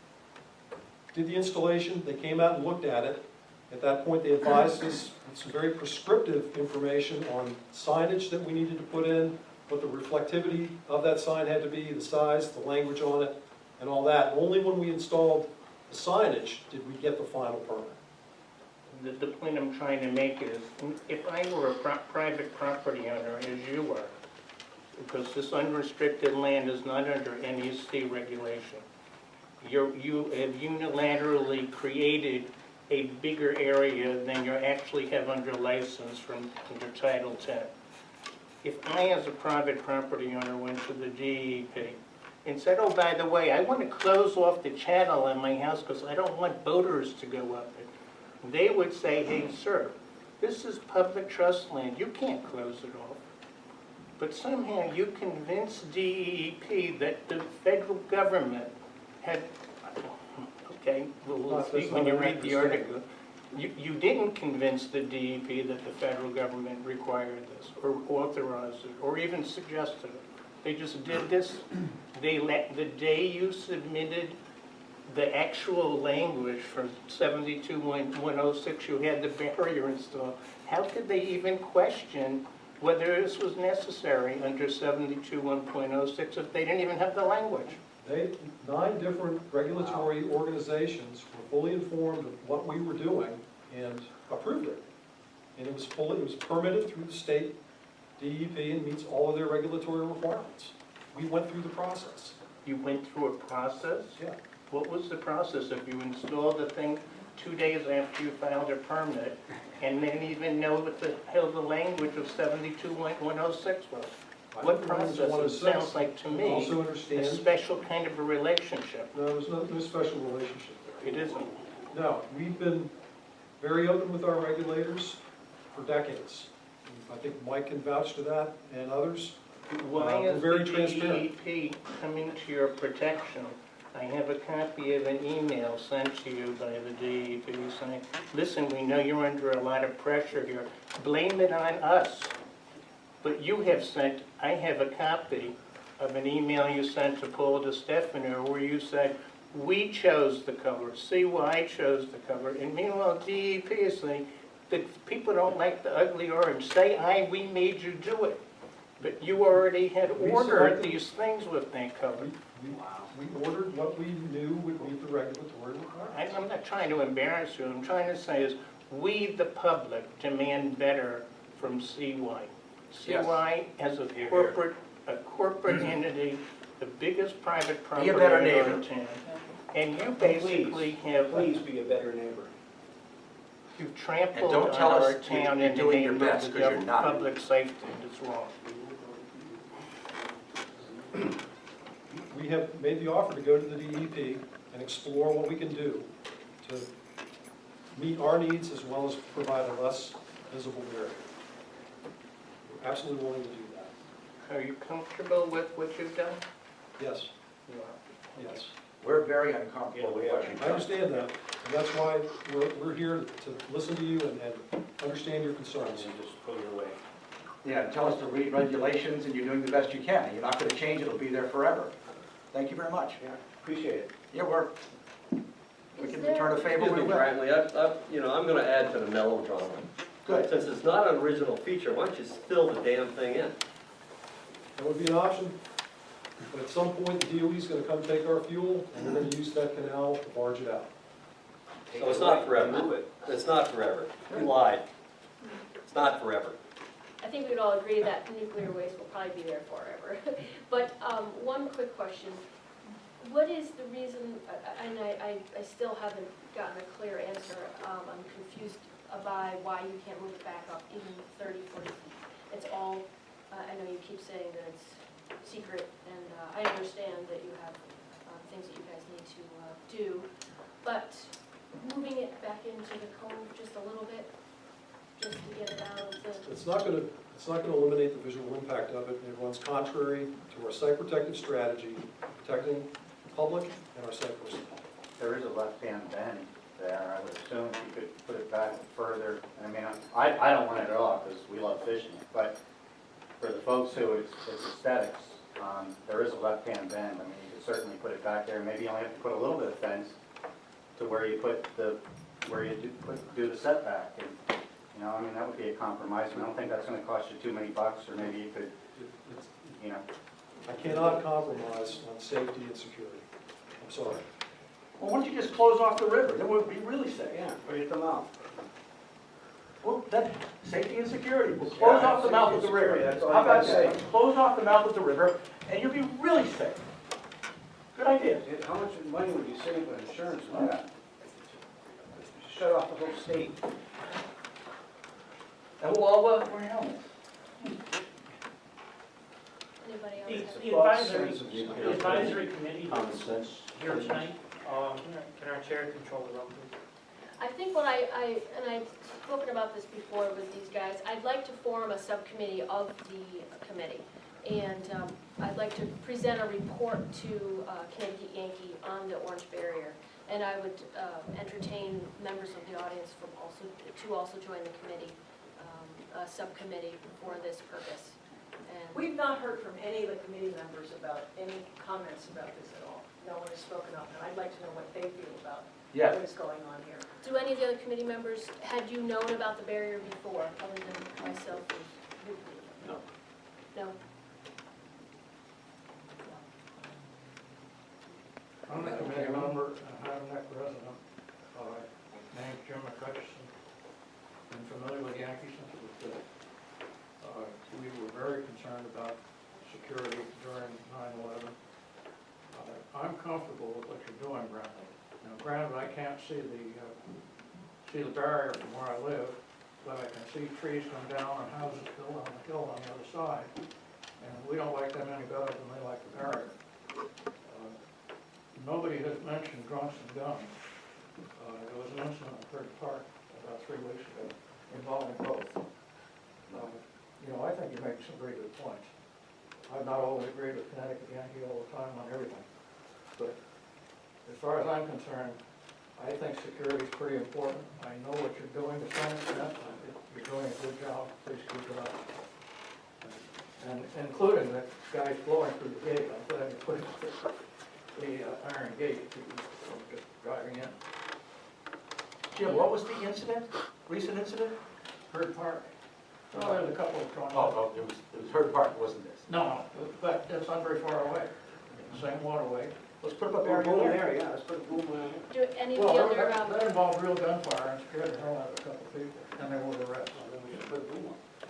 did the installation, they came out and looked at it. At that point, they advised us with some very prescriptive information on signage that we needed to put in, what the reflectivity of that sign had to be, the size, the language on it, and all that. Only when we installed the signage did we get the final permit. The point I'm trying to make is, if I were a private property owner, as you are, because this unrestricted land is not under NEC regulation, you have unilaterally created a bigger area than you actually have under license from under Title 10. If I, as a private property owner, went to the DEP and said, oh, by the way, I want to close off the channel in my house because I don't want boaters to go up it, they would say, hey, sir, this is public trust land. You can't close it off. But somehow you convinced DEP that the federal government had, okay, we'll see when you read the article. You didn't convince the DEP that the federal government required this, or authorized it, or even suggested it. They just did this. They let, the day you submitted the actual language for 72.106, you had the barrier installed. How could they even question whether this was necessary under 72.106 if they didn't even have the language? 9 different regulatory organizations were fully informed of what we were doing and approved it. And it was permitted through the state DEP and meets all of their regulatory requirements. We went through the process. You went through a process? Yeah. What was the process if you installed the thing 2 days after you filed a permit and didn't even know what the hell the language of 72.106 was? What process? It sounds like to me also understand, a special kind of a relationship. No, there's no special relationship there. It isn't. No, we've been very open with our regulators for decades. I think Mike can vouch to that and others. Why we're is very the transparent. DEP coming to your protection? I have a copy of an email sent to you by the DEP saying, listen, we know you're under a lot of pressure here. Blame it on us. But you have sent, I have a copy of an email you sent to Paul DeStefano where you said, we chose the color, CY chose the color. And meanwhile, DEP is saying that people don't like the ugly orange. Say aye, we made you do it. But you already had ordered these things with that color. We ordered what we knew would meet the regulatory requirements. I'm not trying to embarrass you. I'm trying to say is we, the public, demand better from CY. CY as a corporate entity, the biggest private property Be a better owner neighbor. in town. And you basically have... Please be a better neighbor. You've trampled And don't on tell us our you're town in the doing your name best, of the 'cause you're not. public safety. It's wrong. We have made the offer to go to the DEP and explore what we can do to meet our needs as well as provide a less visible area. We're absolutely willing to do that. Are you comfortable with what you've done? Yes, You are. yes. We're very uncomfortable with what you've I done. understand that, and that's why we're here to listen to you and understand your concerns. And just pull your way. Yeah, tell us to read regulations and you're doing the best you can. You're not going to change it, it'll be there forever. Thank you very much. Yeah, appreciate it. Yeah, we can return a favor Excuse we me, will. Bradley, I'm gonna add to the melodrama. Good. Since it's not an original feature, why don't you fill the damn thing in? That would be an option, but at some point, the DOE's gonna come take our fuel, and we're gonna use that canal to barge it out. So it's not forever. It's not forever. You lied. It's not forever. I think we'd all agree that nuclear waste will probably be there forever. But one quick question. What is the reason, and I still haven't gotten a clear answer, I'm confused by why you can't move it back up even 30, 40 feet. It's all, I know you keep saying that it's secret, and I understand that you have things that you guys need to do, but moving it back into the cove just a little bit, just to get it out of the... It's not gonna eliminate the visual impact of it. It runs contrary to our site protective strategy, protecting the public and our site personnel. There is a left-hand bend there. I would assume you could put it back further. I mean, I don't want it at all because we love fishing, but for the folks who it's aesthetics, there is a left-hand bend. I mean, you could certainly put it back there. Maybe you only have to put a little bit of fence to where you do the setback. And, you know, I mean, that would be a compromise. I don't think that's going to cost you too many bucks, or maybe you could, you know. I cannot compromise on safety and security. I'm sorry. Well, why don't you just close off the river? Then we'll be really safe. Yeah, put it at the mouth. Well, that's safety and security. We'll close off the mouth of the river. That's all How I gotta about that? say. Close off the mouth of the river, and you'll be really safe. Good idea. How much money would you save on insurance on that? shut off the whole state. And we'll all wear helmets. Anybody else? The advisory committee Common sense. here tonight, can our chair control the room, please? I think and I've spoken about this before with these guys, I'd like to form a subcommittee of the committee. And I'd like to present a report to Connecticut Yankee on the Orange Barrier. And I would entertain members of the audience to also join the committee, a subcommittee for this purpose. And We've not heard from any of the committee members about any comments about this at all. No one has spoken up, and I'd like to know what they feel about Yes. what's going on here. do any of the other committee members, had you known about the barrier before, other than myself? No. No? I'm a committee member and Hiram Neck resident, named Jim McCutcheon. I'm familiar with Yankee since it was built. We were very concerned about security during 9/11. I'm comfortable with what you're doing, Brandon. Now, granted, I can't see the barrier from where I live, but I can see trees come down and houses built on the hill on the other side. And we don't like them any better than they like the barrier. Nobody has mentioned drunks and guns. There was an incident in Third Park about 3 weeks ago involving both. I think you make some very good points. I've not always agreed with Connecticut Yankee all the time on everything. But as far as I'm concerned, I think security is pretty important. I know what you're doing to some extent. You're doing a good job. Please keep it up. And including the guys blowing through the gate. I'm glad you put it the iron gate, people just driving in. Jim, what was the incident? Recent incident? Third Park. Oh, there's a couple of drunk. It was Herd Park, wasn't this? No, but it's not very far away. Same waterway. Let's put up a Boom barrier there. there, yeah, let's put a boom on it. Do any of the Well, other, that involved real gunfire and scared the hell out of a couple of people, and there were arrests.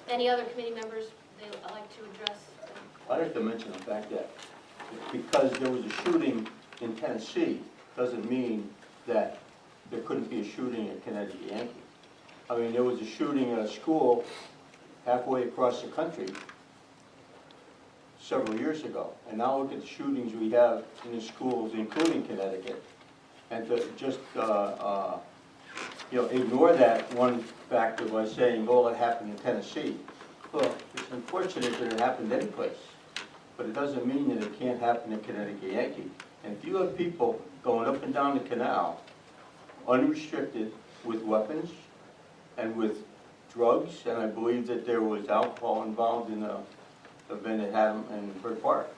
any other committee members they'd like to address? I'd like to mention the fact that because there was a shooting in Tennessee, doesn't mean that there couldn't be a shooting at Connecticut Yankee. I mean, there was a shooting at a school halfway across the country several years ago. And now look at the shootings we have in the schools, including Connecticut. And to just, ignore that one factor by saying, oh, it happened in Tennessee. Well, it's unfortunate that it happened any place, but it doesn't mean that it can't happen in Connecticut Yankee. And if you have people going up and down the canal, unrestricted, with weapons and with drugs, and I believe that there was alcohol involved in the event at Haddam and Bird Park.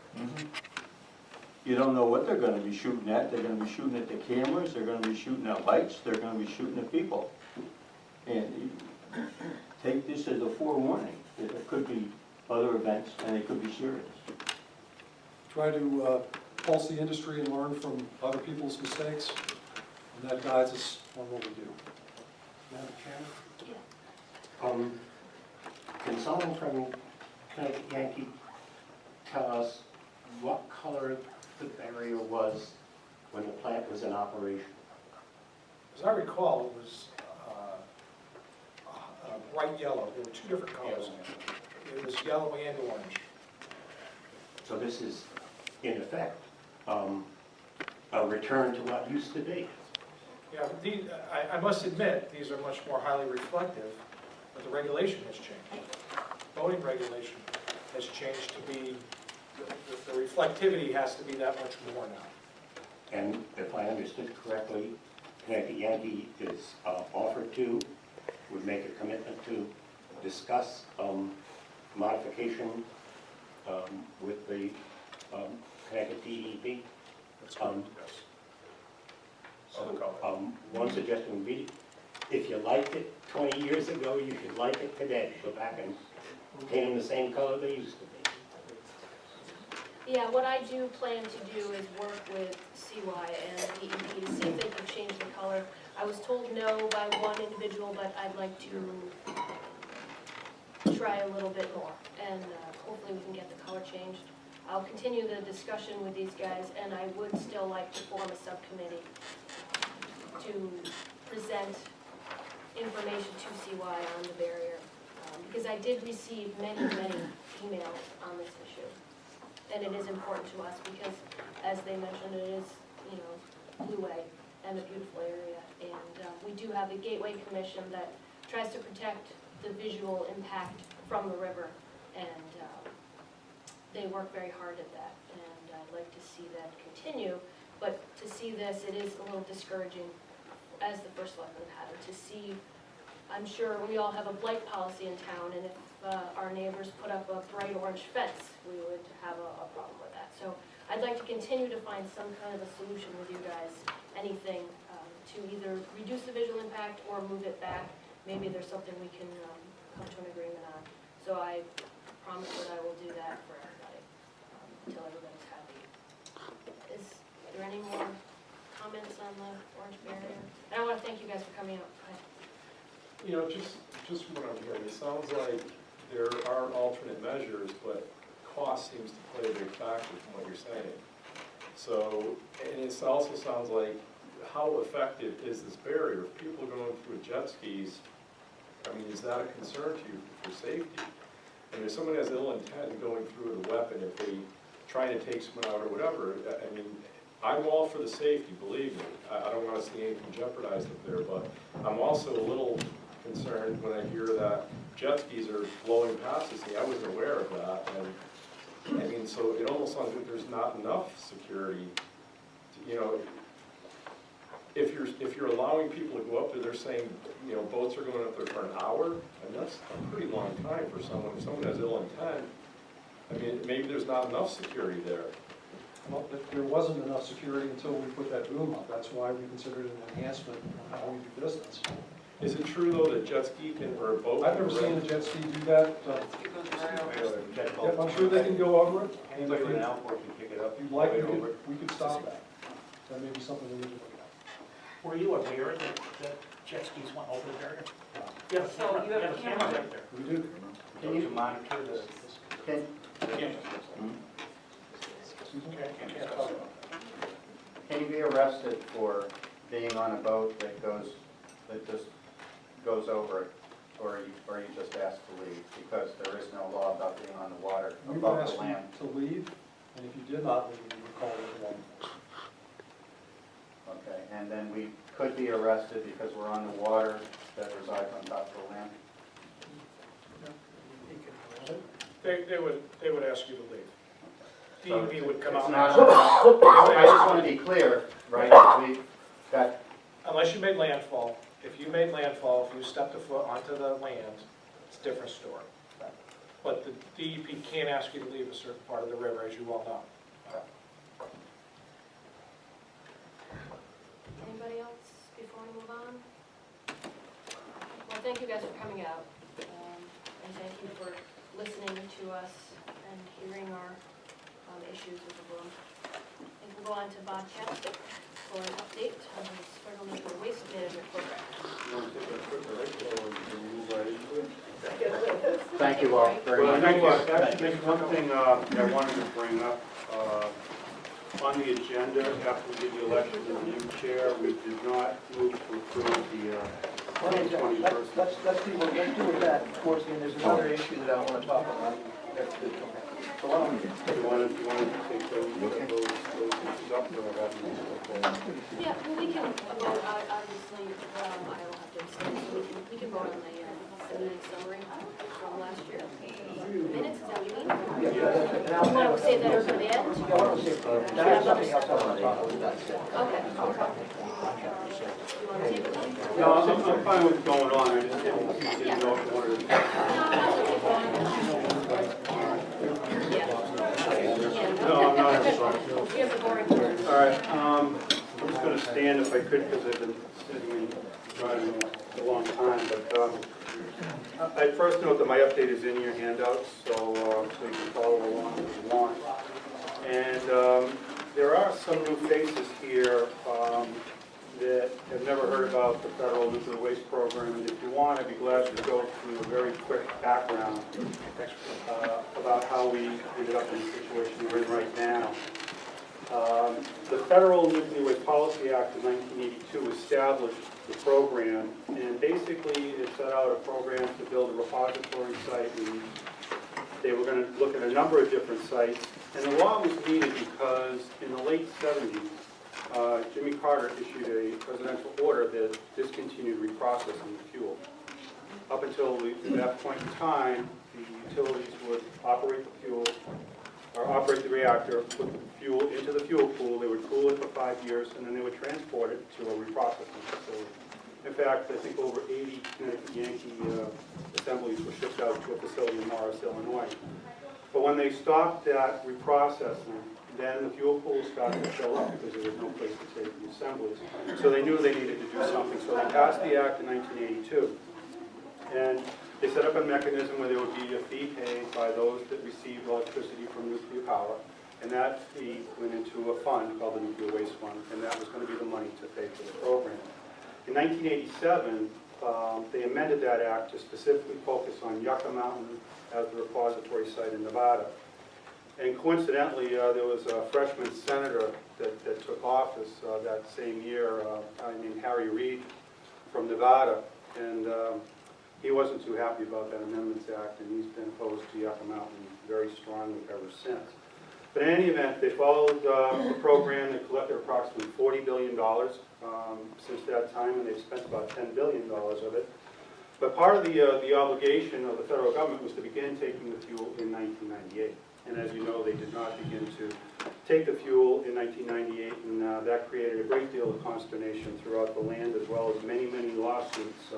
You don't know what they're gonna be shooting at. They're gonna be shooting at the cameras, they're gonna be shooting at lights, they're gonna be shooting at people. And take this as a forewarning, that there could be other events and they could be serious. Try to pulse the industry and learn from other people's mistakes, and that guides us on what we do. Madam Chairman? Can someone from Connecticut Yankee tell us what color the barrier was when the plant was in operation? As I recall, it was bright yellow. There were 2 different colors in it. It was yellow and orange. So this is, in effect, a return to what used to be. Yeah, I must admit, these are much more highly reflective, but the regulation has changed. Voting regulation has changed to be, the reflectivity has to be that much more now. And if I understood correctly, Connecticut Yankee is offered to, would make a commitment to discuss modification with the Connecticut DEP. That's correct, yes. One suggestion would be, if you liked it 20 years ago, you should like it today. Go back and paint them the same color they used to be. Yeah, what I do plan to do is work with CY and DEP to see if they can change the color. I was told no by one individual, but I'd like to try a little bit more, and hopefully we can get the color changed. I'll continue the discussion with these guys, and I would still like to form a subcommittee to present information to CY on the barrier, because I did receive many emails on this issue. And it is important to us because, as they mentioned, it is, you know, Blue Way and a beautiful area. And we do have the Gateway Commission that tries to protect the visual impact from the river, and they work very hard at that. And I'd like to see that continue, but to see this, it is a little discouraging as the first selectman had it, to see. I'm sure we all have a blight policy in town, and if our neighbors put up a bright orange fence, we would have a problem with that. So I'd like to continue to find some kind of a solution with you guys, anything to either reduce the visual impact or move it back. Maybe there's something we can come to an agreement on. So I promise that I will do that for everybody until everybody's happy. Is there any more comments on the orange barrier? And I want to thank you guys for coming out. You know, just what I'm hearing, it sounds like there are alternate measures, but cost seems to play a big factor from what you're saying. So, and it also sounds like, how effective is this barrier? If people are going through with jet skis, I mean, is that a concern to you for safety? And if someone has ill intent in going through with a weapon, if they try to take someone out or whatever, I mean, I'm all for the safety, believe me. I don't want to see anything jeopardized up there, but I'm also a little concerned when I hear that jet skis are blowing past us. I wasn't aware of that, and I mean, so it almost sounds like there's not enough security. You know, if you're allowing people to go up there, they're saying, you know, boats are going up there for an hour, and that's a pretty long time for someone. If someone has ill intent, I mean, maybe there's not enough security there. Well, there wasn't enough security until we put that boom up. That's why we considered it an enhancement on how we do business. Is it true, though, that jet ski can, or a boat? I've never seen a jet ski do that. Yep, I'm sure they can go over it. Anybody with an outboard can pick it up. If you'd like, we could stop that. That may be something we need to look at. Were you aware that jet skis went over the barrier? Yeah, So you have a camera right there. We do. Can you monitor the, can you be arrested for being on a boat that just goes over it, or you just asked to leave because there is no law about being on the water We would above ask the land? you to leave, and if you did not leave, we would call it a warning. Okay, and then we could be arrested because we're on the water that resides on top of the land? They would ask you to leave. So DEP would come it's out. not- I just want to be clear, right, that we got, Unless you made landfall. If you made landfall, if you stepped a foot onto the land, it's a different story. But the DEP can't ask you to leave a certain part of the river, as you well know. Anybody else before we move on? Well, thank you guys for coming out, and thank you for listening to us and hearing our issues with the room. I think we'll go on to Bob Chapstick for an update on his federal nuclear waste management program. Thank you all very Well, much. thank you. Actually, there's one thing I wanted to bring up. On the agenda, after we did the election of the new chair, we did not move to approve the 2021. Let's do with that towards the end. There's another issue that I want to talk about. That's good. So why don't we You wanted to take those issues up, or have you? Yeah, well, we can vote, obviously, I will have to abstain, so we can vote on the meeting summary from last year. Minutes, is that what you mean? You want to say that for the end? Yeah, why don't we say, I have something else I want to talk about. Okay. You want to take it? No, I'm fine with going on, I just didn't know if you wanted to. No, I'm not in front. We have the boring part. All right, I'm just going to stand if I could, because I've been sitting and driving a long time, but I'd first note that my update is in your handouts, so you can follow along if you want. And there are some new faces here that have never heard about the Federal Nuclear Waste Program, and if you want, I'd be glad to go through a very quick background about how we ended up in the situation we're in right now. The Federal Nuclear Waste Policy Act of 1982 established the program, and basically it set out a program to build a repository site, and they were going to look at a number of different sites. And the law was needed because in the late 70s, Jimmy Carter issued a presidential order that discontinued reprocessing the fuel. Up until that point in time, the utilities would operate the fuel, or operate the reactor, put the fuel into the fuel pool, they would cool it for 5 years, and then they would transport it to a reprocessing facility. In fact, I think over 80 Connecticut Yankee assemblies were shipped out to a facility in Morris, Illinois. But when they stopped that reprocessing, then the fuel pool started to fill up because there was no place to take the assemblies. So they knew they needed to do something. So they passed the act in 1982. And they set up a mechanism where there would be a fee paid by those that received electricity from nuclear power. And that fee went into a fund called the Nuclear Waste Fund, and that was going to be the money to pay for the program. In 1987, they amended that act to specifically focus on Yucca Mountain as the repository site in Nevada. And coincidentally, there was a freshman senator that took office that same year, named Harry Reid from Nevada, and he wasn't too happy about that Amendments Act, and he's been opposed to Yucca Mountain very strongly ever since. But in any event, they followed the program. They collected approximately $40 billion since that time, and they've spent about $10 billion of it. But part of the obligation of the federal government was to begin taking the fuel in 1998. And as you know, they did not begin to take the fuel in 1998, and that created a great deal of consternation throughout the land, as well as many, many lawsuits,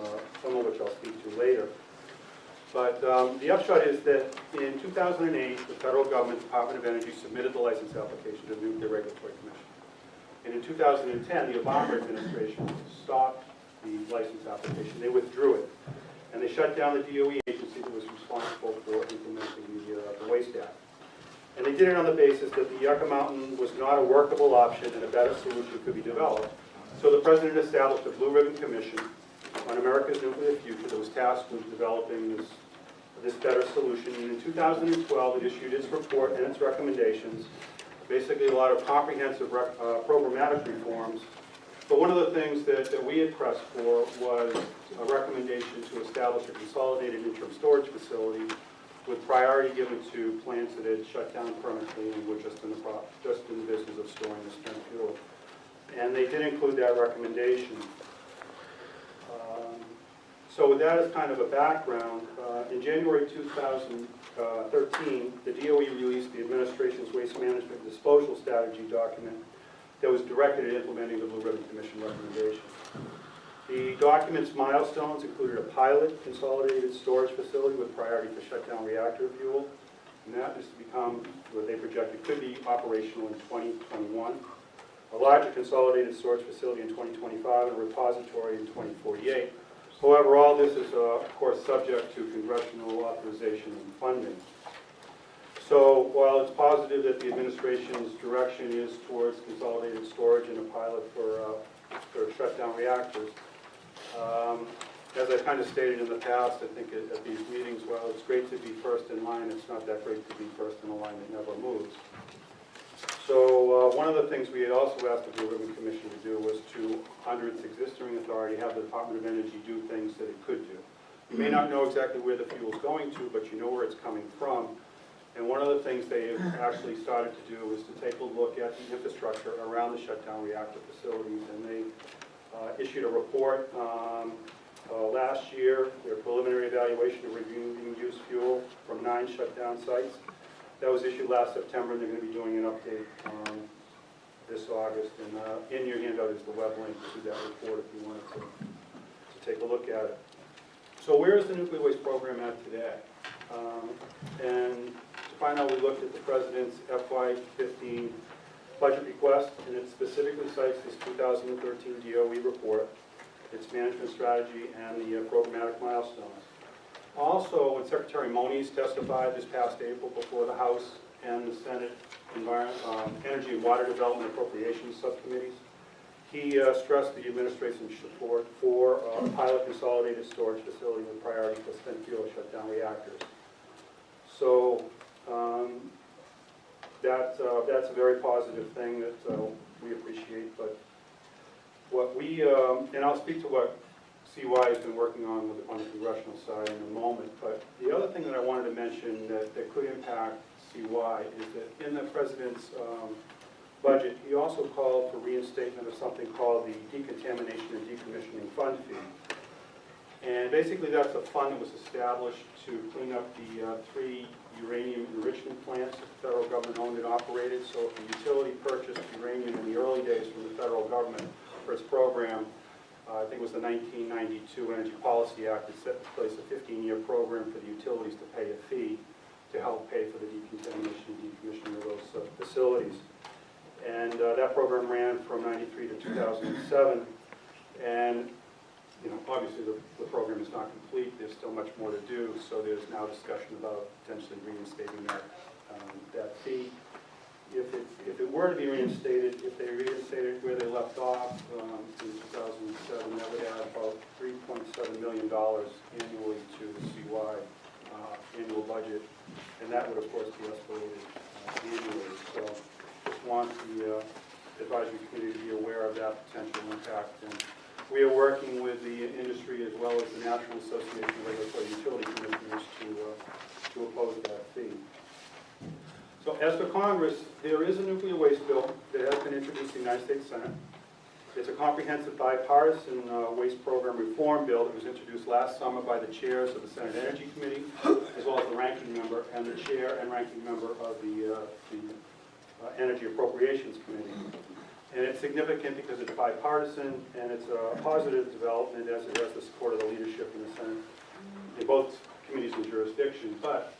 some of which I'll speak to later. But the upshot is that in 2008, the federal government, Department of Energy, submitted the license application to the Nuclear Regulatory Commission. And in 2010, the Obama administration stopped the license application. They withdrew it. And they shut down the DOE agency that was responsible for implementing the Waste Act. And they did it on the basis that the Yucca Mountain was not a workable option and a better solution could be developed. So the President established a Blue Ribbon Commission on America's nuclear future that was tasked with developing this better solution. And in 2012, it issued its report and its recommendations, basically a lot of comprehensive programmatic reforms. But one of the things that we had pressed for was a recommendation to establish a consolidated interim storage facility with priority given to plants that had shut down permanently and were just in the business of storing the spent fuel. And they did include that recommendation. So with that as kind of a background, in January 2013, the DOE released the administration's waste management and disposal strategy document that was directed at implementing the Blue Ribbon Commission recommendation. The document's milestones included a pilot consolidated storage facility with priority for shutdown reactor fuel, and that is to become what they projected could be operational in 2021, a larger consolidated storage facility in 2025, and a repository in 2048. However, all this is, of course, subject to congressional authorization and funding. So while it's positive that the administration's direction is towards consolidated storage and a pilot for shutdown reactors, as I kind of stated in the past, I think at these meetings, while it's great to be first in line, it's not that great to be first in a line that never moves. So one of the things we had also asked the Blue Ribbon Commission to do was to, under its existing authority, have the Department of Energy do things that it could do. You may not know exactly where the fuel is going to, but you know where it's coming from. And one of the things they have actually started to do is to take a look at the infrastructure around the shutdown reactor facilities. And they issued a report last year, their preliminary evaluation of reviewing used fuel from 9 shutdown sites. That was issued last September, and they're going to be doing an update this August. And in your handout is the web link to that report if you wanted to take a look at it. So where is the nuclear waste program at today? And to find out, we looked at the President's FY15 budget request, and it specifically cites this 2013 DOE report, its management strategy, and the programmatic milestones. Also, when Secretary Moniz testified this past April before the House and the Senate Energy and Water Development Appropriations Subcommittees, he stressed the administration's support for a pilot consolidated storage facility with priority for spent fuel shutdown reactors. So that's a very positive thing that we appreciate, but what we, and I'll speak to what CY has been working on on the congressional side in a moment, but the other thing that I wanted to mention that could impact CY is that in the President's budget, he also called for reinstatement of something called the Decontamination and Decommissioning Fund Fee. And basically that's a fund that was established to clean up the 3 uranium enrichment plants that the federal government owned and operated. So if a utility purchased uranium in the early days from the federal government for its program, I think it was the 1992 Energy Policy Act that set in place a 15-year program for the utilities to pay a fee to help pay for the decontamination and decommissioning of those facilities. And that program ran from '93 to 2007. And obviously the program is not complete. There's still much more to do. So there's now discussion about potentially reinstating that fee. If it were to be reinstated, if they reinstated where they left off in 2007, that would add about $3.7 million annually to the CY annual budget, and that would of course be escalated annually. So just want the advisory committee to be aware of that potential impact. And we are working with the industry as well as the National Association of Regulatory Utility Commissioners to oppose that fee. So as for Congress, there is a nuclear waste bill that has been introduced in the United States Senate. It's a comprehensive bipartisan waste program reform bill that was introduced last summer by the chairs of the Senate Energy Committee, as well as the ranking member and the chair and ranking member of the Energy Appropriations Committee. And it's significant because it's bipartisan and it's a positive development as it has the support of the leadership in the Senate, in both committees and jurisdictions. But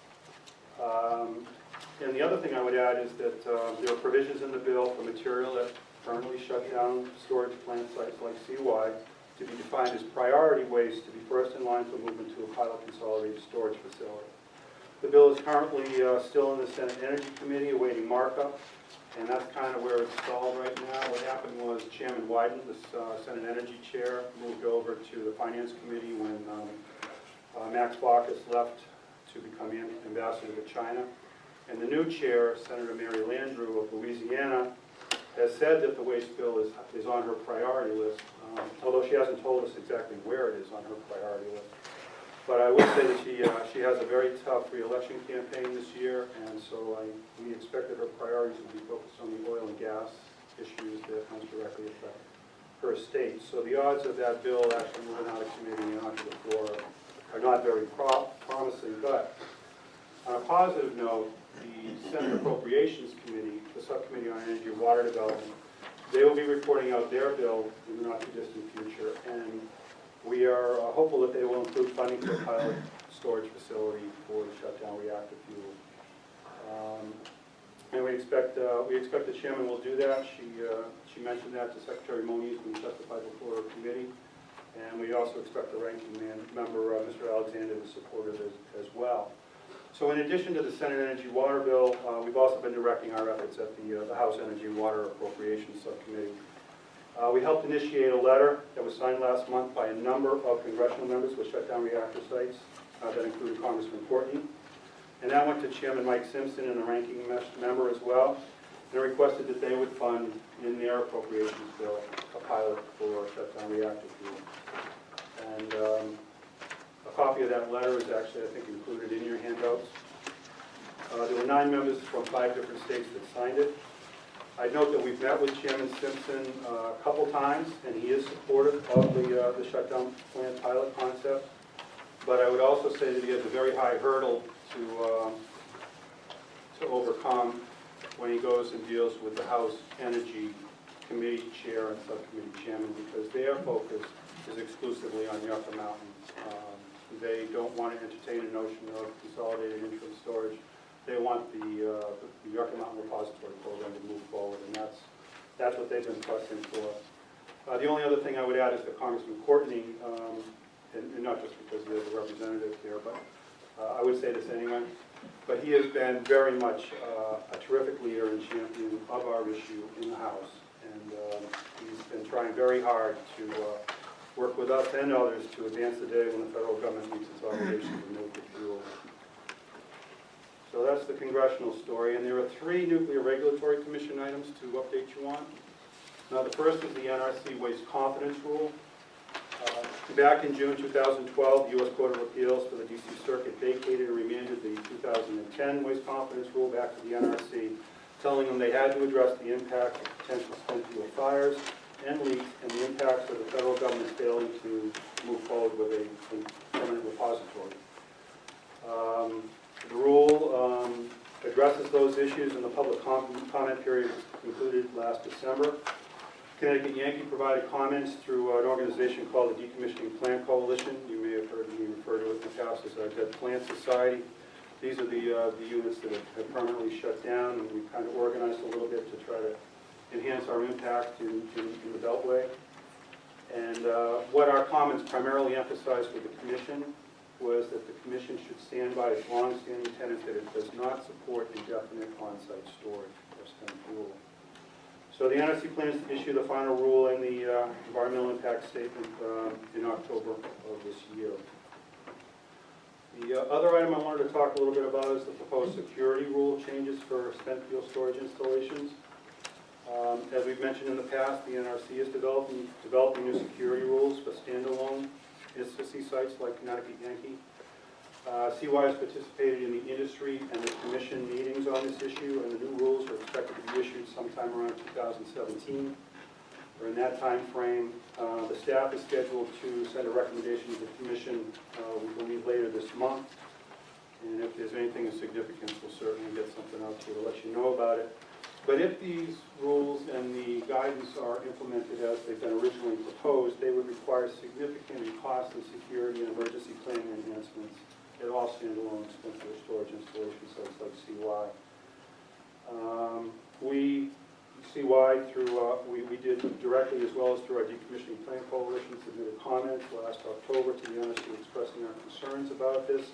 and the other thing I would add is that there are provisions in the bill for material that permanently shut down storage plant sites like CY to be defined as priority waste to be first in line for movement to a pilot consolidated storage facility. The bill is currently still in the Senate Energy Committee awaiting markup, and that's kind of where it's stalled right now. What happened was Chairman Wyden, the Senate Energy Chair, moved over to the Finance Committee when Max Baucus left to become ambassador to China. And the new chair, Senator Mary Landrieu of Louisiana, has said that the waste bill is on her priority list, although she hasn't told us exactly where it is on her priority list. But I would say that she has a very tough re-election campaign this year, and so we expect that her priorities will be focused on the oil and gas issues that most directly affect her state. So the odds of that bill actually moving out of committee and onto the floor are not very promising. But on a positive note, the Senate Appropriations Committee, the Subcommittee on Energy and Water Development, they will be reporting out their bill in the not-too-distant future, and we are hopeful that they will include funding for a pilot storage facility for the shutdown reactor fuel. And we expect the chairman will do that. She mentioned that to Secretary Moniz when he testified before a committee, and we also expect the ranking member, Mr. Alexander, to support it as well. So in addition to the Senate Energy Water Bill, we've also been directing our efforts at the House Energy and Water Appropriations Subcommittee. We helped initiate a letter that was signed last month by a number of congressional members with shutdown reactor sites that included Congressman Courtney. And that went to Chairman Mike Simpson and the ranking member as well. They requested that they would fund in their appropriations bill a pilot for shutdown reactor fuel. And a copy of that letter is actually, I think, included in your handouts. There were 9 members from 5 different states that signed it. I'd note that we've met with Chairman Simpson a couple times, and he is supportive of the shutdown plant pilot concept. But I would also say that he has a very high hurdle to overcome when he goes and deals with the House Energy Committee Chair and Subcommittee Chairman, because their focus is exclusively on the Upper Mountain. They don't want to entertain a notion of consolidated interim storage. They want the Upper Mountain Repository Program to move forward, and that's what they've been pressing for. The only other thing I would add is that Congressman Courtney, and not just because he is a representative here, but I would say this anyway, but he has been very much a terrific leader and champion of our issue in the House, and he's been trying very hard to work with us and others to advance the day when the federal government meets its obligation to nuclear fuel. So that's the congressional story, and there are 3 Nuclear Regulatory Commission items to update you on. Now, the first is the NRC Waste Confidence Rule. Back in June 2012, the U.S. Court of Appeals for the D.C. Circuit vacated and remanded the 2010 Waste Confidence Rule back to the NRC, telling them they had to address the impact of potential spent fuel fires and leaks and the impacts of the federal government failing to move forward with a permanent repository. The rule addresses those issues, and the public comment period concluded last December. Connecticut Yankee provided comments through an organization called the Decommissioning Plant Coalition. You may have heard me refer to it in the past as our Dead Plant Society. These are the units that have permanently shut down, and we've kind of organized a little bit to try to enhance our impact in the Beltway. And what our comments primarily emphasized with the Commission was that the Commission should stand by its long-standing tenet that it does not support indefinite on-site storage of spent fuel. So the NRC plans to issue the final rule in the environmental impact statement in October of this year. The other item I wanted to talk a little bit about is the proposed security rule changes for spent fuel storage installations. As we've mentioned in the past, the NRC is developing new security rules for standalone FSAC sites like Connecticut Yankee. CY has participated in the industry and the Commission meetings on this issue, and the new rules are expected to be issued sometime around 2017. Or in that time frame, the staff is scheduled to send a recommendation to the Commission, we believe, later this month. And if there's anything of significance, we'll certainly get something out to you to let you know about it. But if these rules and the guidance are implemented as they've been originally proposed, they would require significant and costly security and emergency planning enhancements at all standalone spent fuel storage installation sites like CY. CY, we did directly as well as through our Decommissioning Plan Coalition, submitted comments last October to the NRC expressing our concerns about this.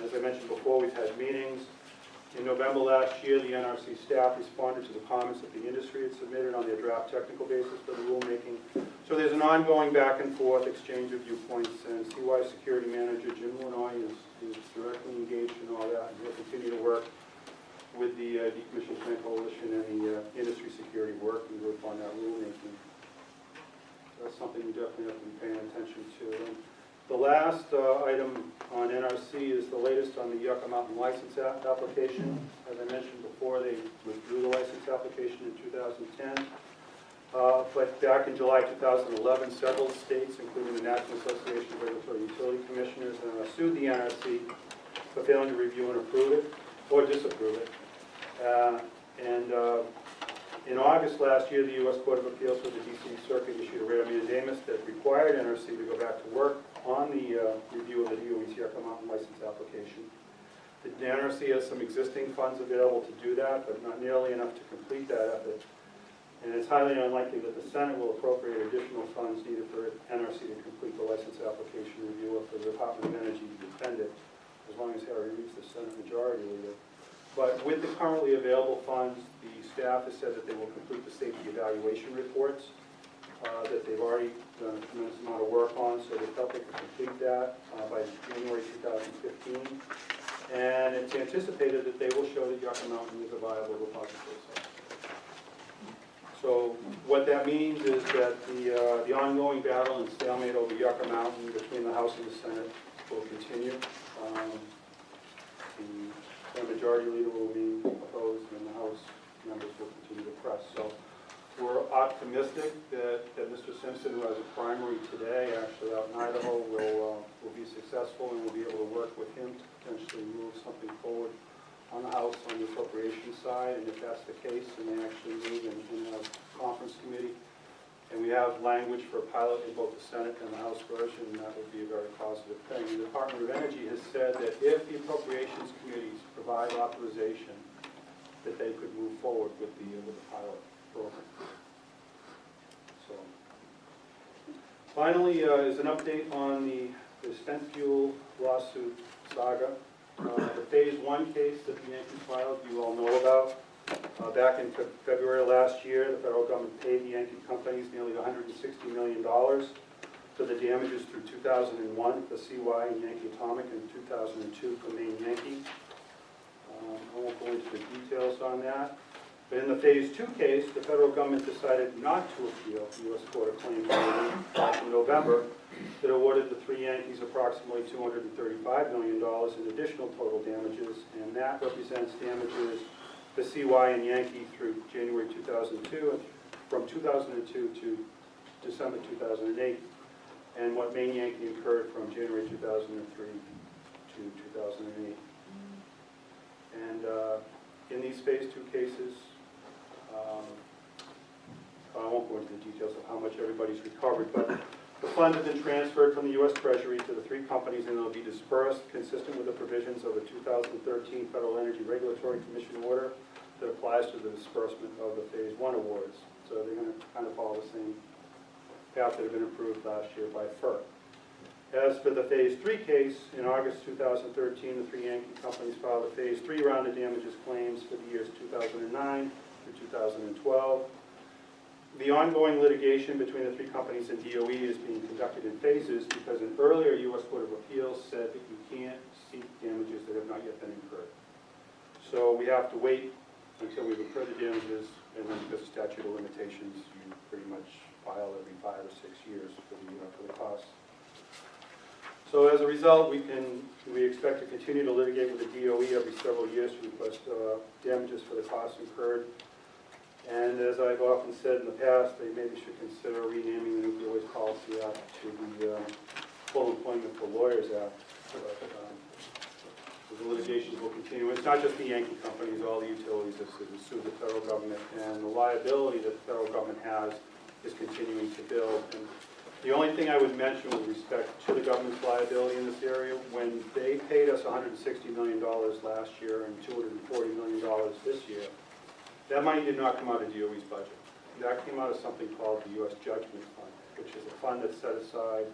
As I mentioned before, we've had meetings. In November last year, the NRC staff responded to the comments that the industry had submitted on their draft technical basis for the rulemaking. So there's an ongoing back and forth exchange of viewpoints, and CY Security Manager Jim Lanoy is directly engaged in all that, and he'll continue to work with the Decommissioning Plan Coalition and the industry security working group on that rulemaking. That's something we definitely have to be paying attention to. And the last item on NRC is the latest on the Yucca Mountain license application. As I mentioned before, they withdrew the license application in 2010. But back in July 2011, several states, including the National Association of Regulatory Utility Commissioners, sued the NRC for failing to review and approve it or disapprove it. In August last year, the U.S. Court of Appeals for the D.C. Circuit issued a writ of mandamus that required NRC to go back to work on the review of the DOE's Yucca Mountain license application. The NRC has some existing funds available to do that, but not nearly enough to complete that effort. And it's highly unlikely that the Senate will appropriate additional funds needed for NRC to complete the license application review of the Department of Energy to defend it, as long as Harry Reid's the Senate Majority Leader. But with the currently available funds, the staff has said that they will complete the safety evaluation reports that they've already done a tremendous amount of work on, so they felt they could complete that by January 2015. And it's anticipated that they will show that Yucca Mountain is a viable repository site. So what that means is that the ongoing battle and stalemate over Yucca Mountain between the House and the Senate will continue. The Majority Leader will be opposed, and the House members will continue to press. So we're optimistic that Mr. Simpson, who has a primary today, actually out in Idaho, will be successful, and we'll be able to work with him to potentially move something forward on the House on the appropriation side. And if that's the case, and they actually move in a conference committee, and we have language for a pilot in both the Senate and the House version, that would be a very positive thing. The Department of Energy has said that if the appropriations committees provide authorization, that they could move forward with the pilot program. So, finally, is an update on the spent fuel lawsuit saga. The Phase 1 case that the Yankees filed, you all know about. Back in February last year, the federal government paid the Yankee companies nearly $160 million for the damages through 2001 for CY and Yankee Atomic, and 2002 for Maine Yankee. I won't go into the details on that. But in the Phase 2 case, the federal government decided not to appeal the U.S. Court of Claims back in November that awarded the three Yankees approximately $235 million in additional total damages, and that represents damages to CY and Yankee through January 2002, and from 2002 to December 2008, and what Maine Yankee incurred from January 2003 to 2008. And in these Phase 2 cases, I won't go into the details of how much everybody's recovered, but the funds have been transferred from the U.S. Treasury to the three companies, and they'll be dispersed consistent with the provisions of the 2013 Federal Energy Regulatory Commission order that applies to the disbursement of the Phase 1 awards. So they're going to kind of follow the same path that had been approved last year by FERC. As for the Phase 3 case, in August 2013, the three Yankee companies filed a Phase 3 round of damages claims for the years 2009 through 2012. The ongoing litigation between the three companies and DOE is being conducted in phases because an earlier U.S. Court of Appeals said that you can't seek damages that have not yet been incurred. So we have to wait until we've incurred the damages, and then because of statute of limitations, you pretty much file every 5 or 6 years for the costs. So as a result, we expect to continue to litigate with the DOE every several years to request damages for the costs incurred. And as I've often said in the past, they maybe should consider renaming the Nuclear Waste Policy Act to the Full Employment for Lawyers Act. But, the litigations will continue. It's not just the Yankee companies, all the utilities have sued the federal government, and the liability that the federal government has is continuing to build. And the only thing I would mention with respect to the government's liability in this area, when they paid us $160 million last year and $240 million this year, that money did not come out of DOE's budget. That came out of something called the U.S. Judgment Fund, which is a fund that's set aside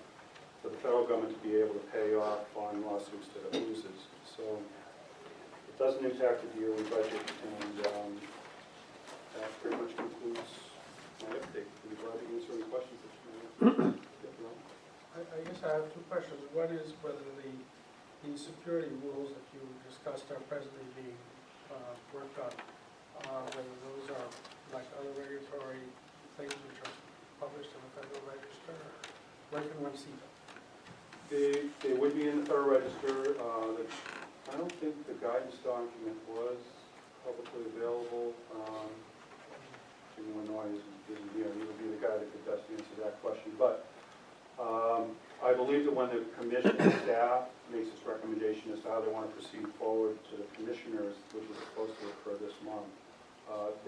for the federal government to be able to pay off on lawsuits that it loses. So it doesn't impact the DOE budget, and that pretty much concludes my update. I'd be glad to answer any questions that you may have. I guess I have two questions. One is whether the security rules that you discussed are presently being worked on, whether those are like other regulatory things which are published in the Federal Register, or where can one see them? They would be in the Federal Register. I don't think the guidance document was publicly available. Jim Illinois isn't here. He would be the guy that could best answer that question. But I believe that when the commission staff makes its recommendation as to how they want to proceed forward to the commissioners, which is supposed to occur this month,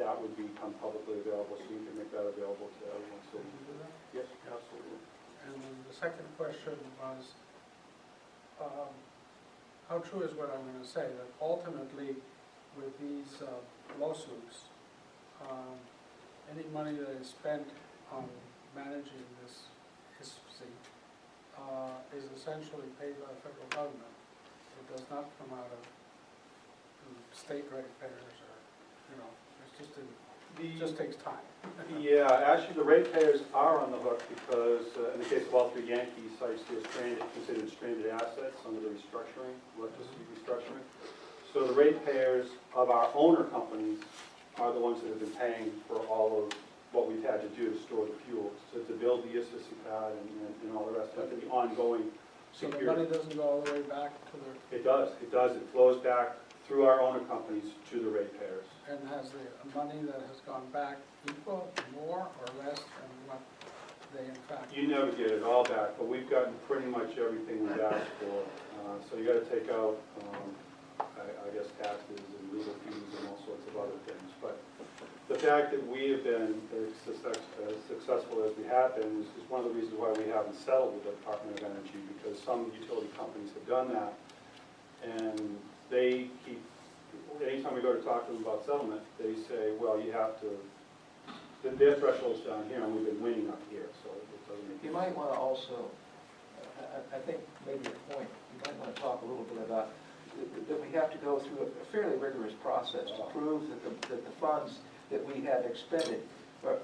that would become publicly available, so you can make that available to everyone. So you can do that? Yes, absolutely. And then the second question was, how true is what I'm going to say, that ultimately with these lawsuits, any money that is spent on managing this FSAC is essentially paid by the federal government. It does not come out of state ratepayers, or, it just takes time. Yeah, actually the ratepayers are on the hook because in the case of all three Yankee sites, they're considered stranded assets under the restructuring, electricity restructuring. So the ratepayers of our owner companies are the ones that have been paying for all of what we've had to do to store the fuel, to build the FSAC pad and all the rest of it, the ongoing So security. the money doesn't go all the way back to the... It does. It flows back through our owner companies to the ratepayers. And has the money that has gone back equal, more, or less than what they in fact... You never get it all back, but we've gotten pretty much everything we've asked for. So you got to take out, I guess, taxes and legal fees and all sorts of other things. But the fact that we have been as successful as we have been is one of the reasons why we haven't settled with the Department of Energy, because some utility companies have done that, and they keep... Anytime we go to talk to them about settlement, they say, well, you have to, their threshold's down here, and we've been winning up here, so it doesn't make sense. You might want to also, I think maybe your point, you might want to talk a little bit about that we have to go through a fairly rigorous process to prove that the funds that we have expended were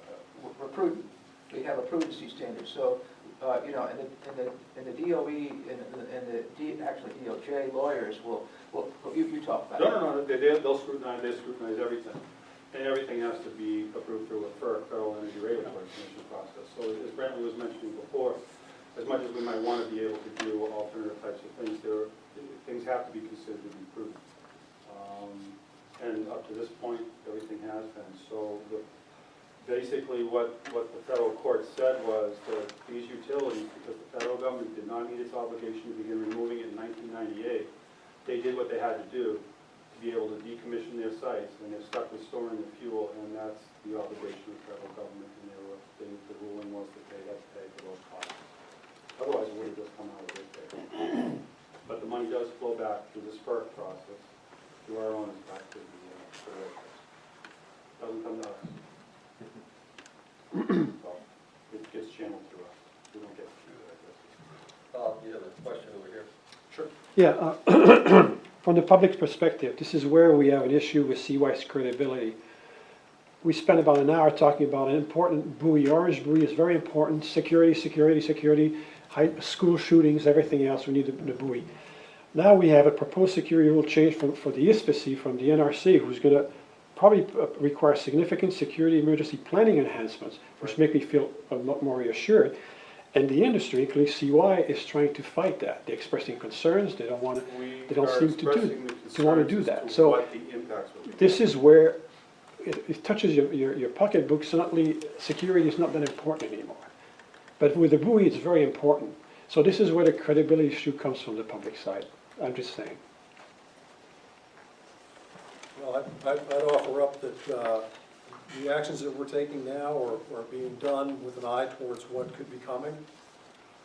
prudent. we have a prudency standard. So, you know, and the DOE and actually DOJ lawyers will you talk about it. No, they'll scrutinize everything. And everything has to be approved through a Federal Energy Regulatory Commission process. So as Brantley was mentioning before, as much as we might want to be able to do alternative types of things, things have to be considered to be prudent. And up to this point, everything has been. So basically what the federal court said was that these utilities, because the federal government did not meet its obligation to begin removing it in 1998, they did what they had to do to be able to decommission their sites, and they're stuck with storing the fuel, and that's the obligation of the federal government, and the ruling was that they had to pay for those costs. Otherwise, it would have just come out of this pay. But the money does flow back through this FERC process, through our owners back to the railroads. Doesn't come to us. So it gets channeled through us. We don't get through that, I guess. Bob, you have a question over here? Sure. Yeah, from the public's perspective, this is where we have an issue with CY's credibility. We spent about an hour talking about an important buoy. Orange buoy is very important. Security, security, security. School shootings, everything else, we need the buoy. Now we have a proposed security rule change for the FSAC from the NRC, who's going to probably require significant security emergency planning enhancements, which make me feel a lot more reassured. And the industry, including CY, is trying to fight that. They're expressing concerns. They don't want to. They don't seem to want to do that. So what the impacts will be. this is where it touches your pocketbook. Suddenly, security is not that important anymore. But with the buoy, it's very important. So this is where the credibility issue comes from the public side. I'm just saying. Well, I'd offer up that the actions that we're taking now are being done with an eye towards what could be coming.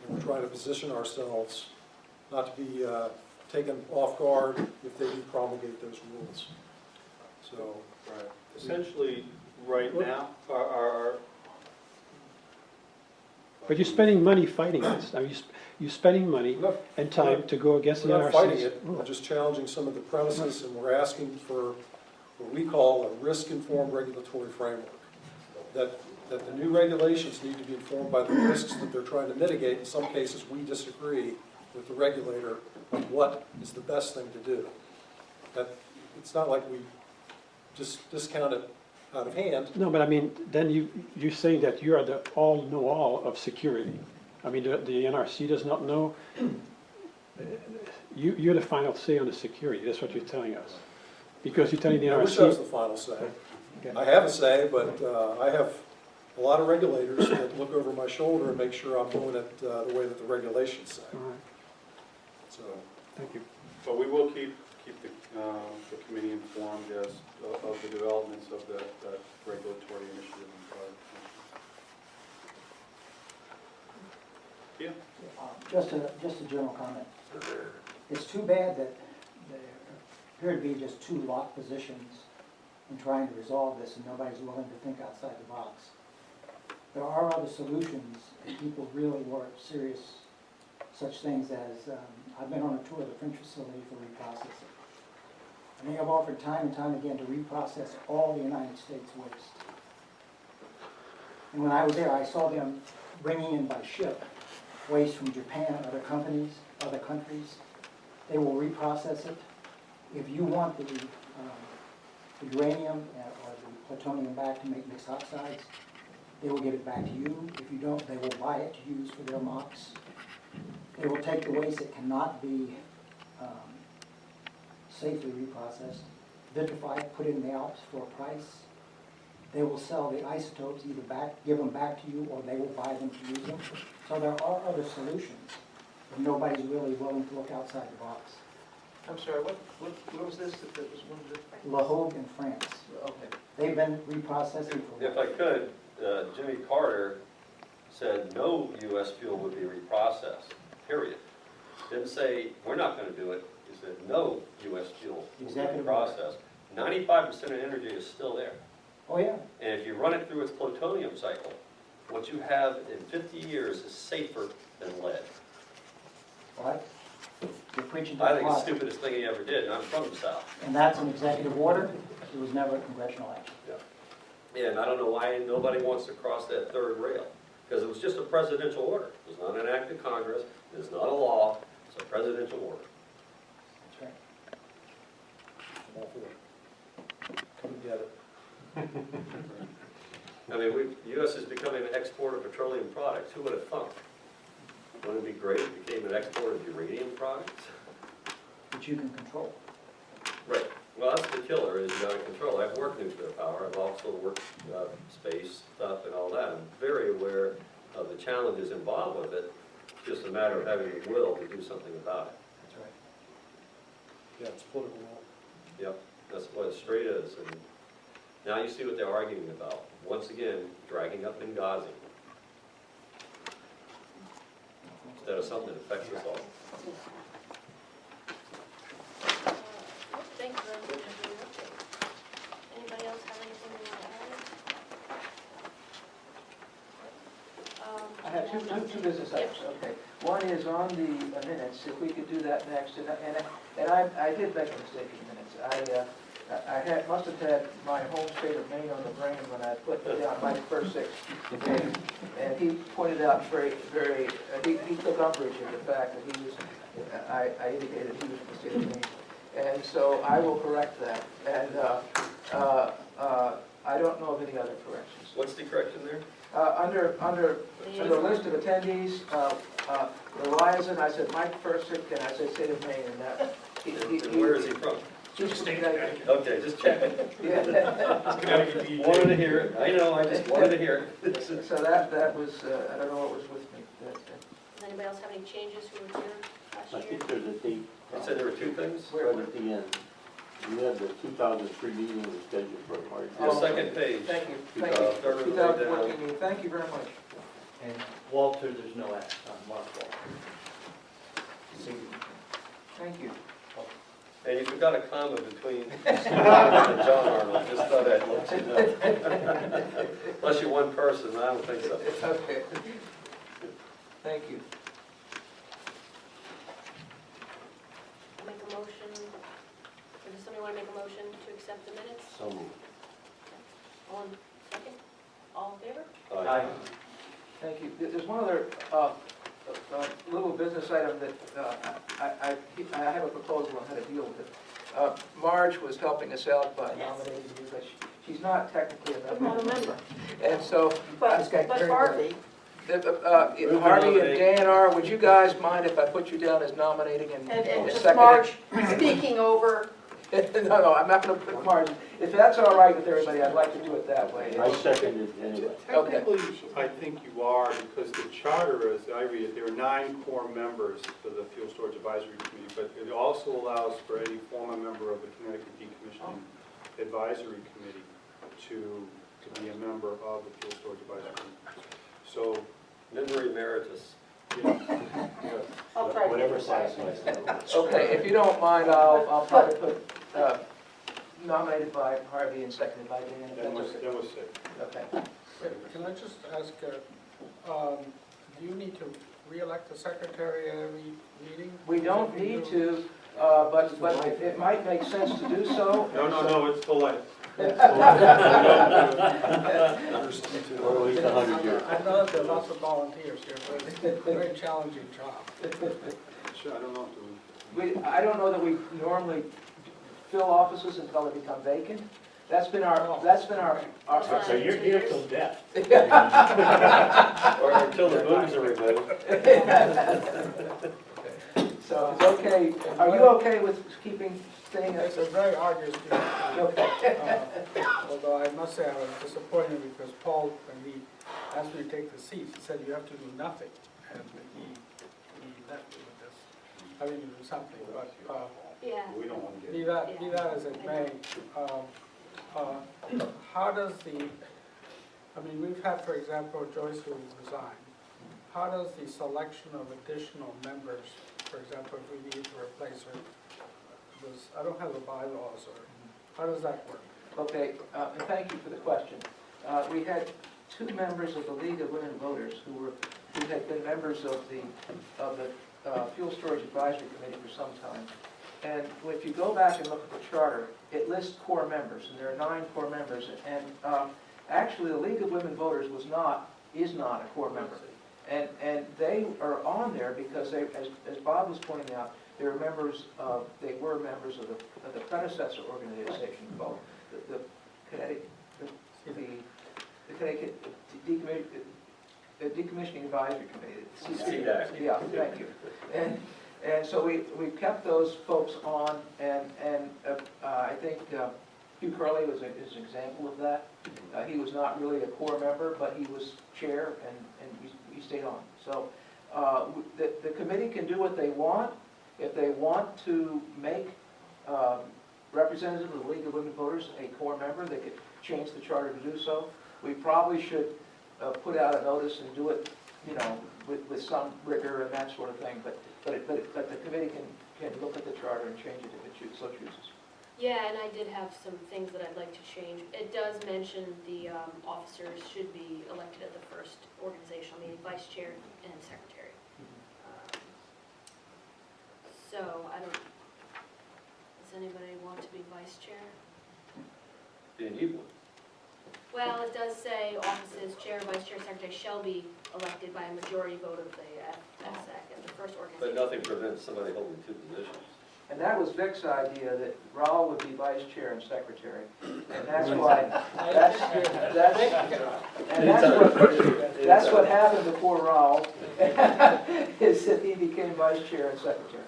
And we're trying to position ourselves not to be taken off guard if they do promulgate those rules. So, right. Essentially, right now, our But you're spending money fighting this. I mean, you're spending money and time to go against the NRC. we're not fighting it, we're just challenging some of the premises, and we're asking for what we call a risk-informed regulatory framework. That the new regulations need to be informed by the risks that they're trying to mitigate. In some cases, we disagree with the regulator on what is the best thing to do. That it's not like we just discount it out of hand. No, but I mean, then you're saying that you are the all-know-all of security. I mean, the NRC does not know. You're the final say on the security. That's what you're telling us. Because you're telling the NRC. I wish I was the final say. Okay. I have a say, but I have a lot of regulators that look over my shoulder and make sure I'm doing it the way that the regulations say. All right. So, thank you. But we will keep the committee informed of the developments of that regulatory initiative. Yeah. Just a general comment. It's too bad that there appear to be just two locked positions in trying to resolve this, and nobody's willing to think outside the box. There are other solutions if people really were serious, such things as, I've been on a tour of the French facility for reprocessing. And they have offered time and time again to reprocess all the United States waste. And when I was there, I saw them bringing in by ship waste from Japan, other countries. They will reprocess it. If you want the uranium or the plutonium back to make mixed oxides, they will give it back to you. If you don't, they will buy it to use for their MOX. They will take the waste that cannot be safely reprocessed, vitrify it, put it in the Alps for a price. They will sell the isotopes either back, give them back to you, or they will buy them to use them. So there are other solutions, but nobody's really willing to look outside the box. I'm sorry, where was this? That was one of the... La Hogue in France. Okay. They've been reprocessing for... If I could, Jimmy Carter said no U.S. fuel would be reprocessed, period. Didn't say, we're not going to do it. He said no U.S. fuel will be reprocessed. 95% of energy is still there. Oh, yeah. And if you run it through its plutonium cycle, what you have in 50 years is safer than lead. What? You're preaching to I the think it's the choir. stupidest thing he ever did, and I'm from the South. And that's an executive order. It was never a congressional action. Yeah, and I don't know why nobody wants to cross that third rail. because it was just a presidential order. It was not an act of Congress, it is not a law, it's a presidential order. That's right. I'm all for it. Come together. I mean, the U.S. is becoming an exporter of petroleum products. Who would have thunk? Wouldn't it be great if it became an exporter of uranium products? Which you can control. Right. Well, that's the killer, is you gotta control. I've worked nuclear power. I've also worked space stuff and all that. I'm very aware of the challenges involved with it. It's just a matter of having the will to do something about it. That's right. Yeah, it's political will. Yep, that's what it straight is. And now you see what they're arguing about. Once again, dragging up Benghazi. Instead of something that affects us all. Thank you very much for your update. Anybody else have anything they want to add? I have two business items, okay. One is on the minutes, if we could do that next, and I did make a mistake in the minutes. I must have had my home state of Maine on the brain when I put down my first 6 days. And he pointed out he took umbrage at the fact that he was, I indicated he was from the state of Maine. And so I will correct that. And I don't know of any other corrections. What's the correction there? Under the list of attendees, Verizon, I said Mike Persick, and I said state of Maine, and that. And where is he from? Just Connecticut. Okay, just checking. Yeah. Wanted to hear it. I know, I just wanted to hear it. So that was, I don't know what was with me. Does anybody else have any changes who were here last I year? think there's a date. You said there were 2 things? Right at the end. You had the 2003 meeting was scheduled for March. The second page. Thank you. Thank you. Third of the way 2014 down. meeting. Thank you very much. And Walter, there's no action on Mark Walter. Thank you. And you forgot a comma between Steve Arnold and John Arnold. Just thought I'd let you know. Unless you're one person, I don't think so. Okay. Thank you. Make a motion, or does somebody want to make a motion to accept the minutes? So moved. All in second? All in favor? Aye. Thank you. There's one other little business item that I have a proposal on how to deal with it. Marge was helping us out by nominating you, but she's not technically a member. And so, But Harvey, Harvey and Dan, would you guys mind if I put you down as nominating and just seconding? Marge speaking over. No, I'm not going to put Marge. If that's all right with everybody, I'd like to do it that way. I seconded it anyway. Okay. I think you are, because the charter, as I read it, there are 9 core members for the Fuel Storage Advisory Committee, but it also allows for any former member of the Connecticut Decommissioning Advisory Committee to be a member of the Fuel Storage Advisory Committee. So, Member emeritus. I'll try to Whatever be quiet. satisfies them. Okay, if you don't mind, I'll probably put nominated by Harvey and seconded by Dan. if that that's was, okay. that was it. Okay. Can I just ask, do you need to re-elect the secretary at every meeting? We don't need to, but it might make sense to do so. No, it's full life. Or at least 100 years. I know that there are lots of volunteers here, but it's a very challenging job. Sure, I don't know. Do I don't know that we normally fill offices until they become vacant. That's been our. So you're here till death. Or until the booms are removed. So it's okay. Are you okay with staying It's a very arduous job. Okay. Although I must say I was disappointed because Paul, when he asked me to take the seat, he said you have to do nothing. And he left me with this, having to do something, but Yeah. we don't want to get. be that as it may, how does we've had, for example, Joyce who resigned. How does the selection of additional members, for example, if we need to replace her, I don't have the bylaws, or how does that work? Okay, and thank you for the question. We had 2 members of the League of Women Voters who had been members of the Fuel Storage Advisory Committee for some time. And if you go back and look at the charter, it lists core members, and there are 9 core members. And actually, the League of Women Voters was not is not a core member. And they are on there because they, as Bob was pointing out, they were members of the predecessor organization called the Connecticut, the Connecticut Decommissioning Advisory Committee. CDAC. Yeah, thank you. And so we kept those folks on, and I think Hugh Curley is an example of that. He was not really a core member, but he was chair, and he stayed on. So the committee can do what they want. If they want to make representative of the League of Women Voters a core member, they could change the charter to do so. We probably should put out a notice and do it, you know, with some rigor and that sort of thing. But the committee can look at the charter and change it if it so chooses. Yeah, and I did have some things that I'd like to change. It does mention the officers should be elected at the first organizational meeting, vice chair and secretary. So I don't, does anybody want to be vice chair? You need one. Well, it does say offices, chair, vice chair, secretary shall be elected by a majority vote of the FSAC and the first organization. But nothing prevents somebody holding two positions. And that was Vic's idea, that Raul would be vice chair and secretary. And that's why, that's what happened before Raul, is that he became vice chair and secretary.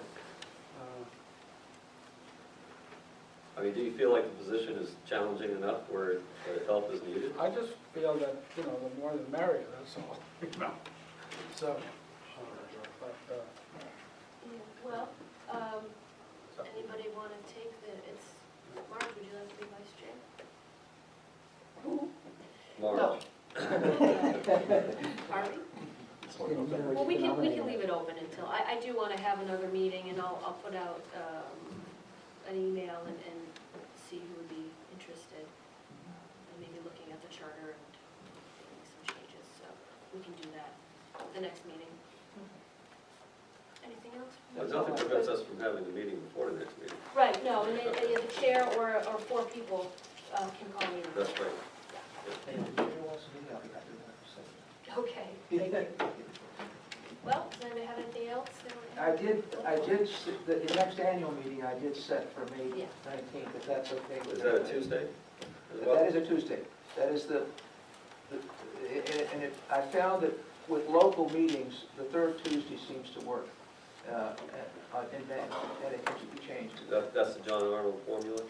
I mean, do you feel like the position is challenging enough where help is needed? I just feel that, you know, the more the merrier, that's all, you know. So, but, Well, anybody want to take it's, Mark, would you like to be vice chair? Mark. Harvey? Well, we can leave it open until, I do want to have another meeting, and I'll put out an email and see who would be interested, and maybe looking at the charter and making some changes, so we can do that at the next meeting. Anything else? Well, nothing prevents us from having the meeting before the next meeting. Right, no, and the chair or 4 people can call me. That's right. Okay, thank you. Well, does anybody have anything else? The next annual meeting I did set for May Yeah. 19th, if that's okay with Is that a everybody. Tuesday? as well? That is a Tuesday. That is I found that with local meetings, the third Tuesday seems to work in May, and it can be changed. That's the John Arnold formula?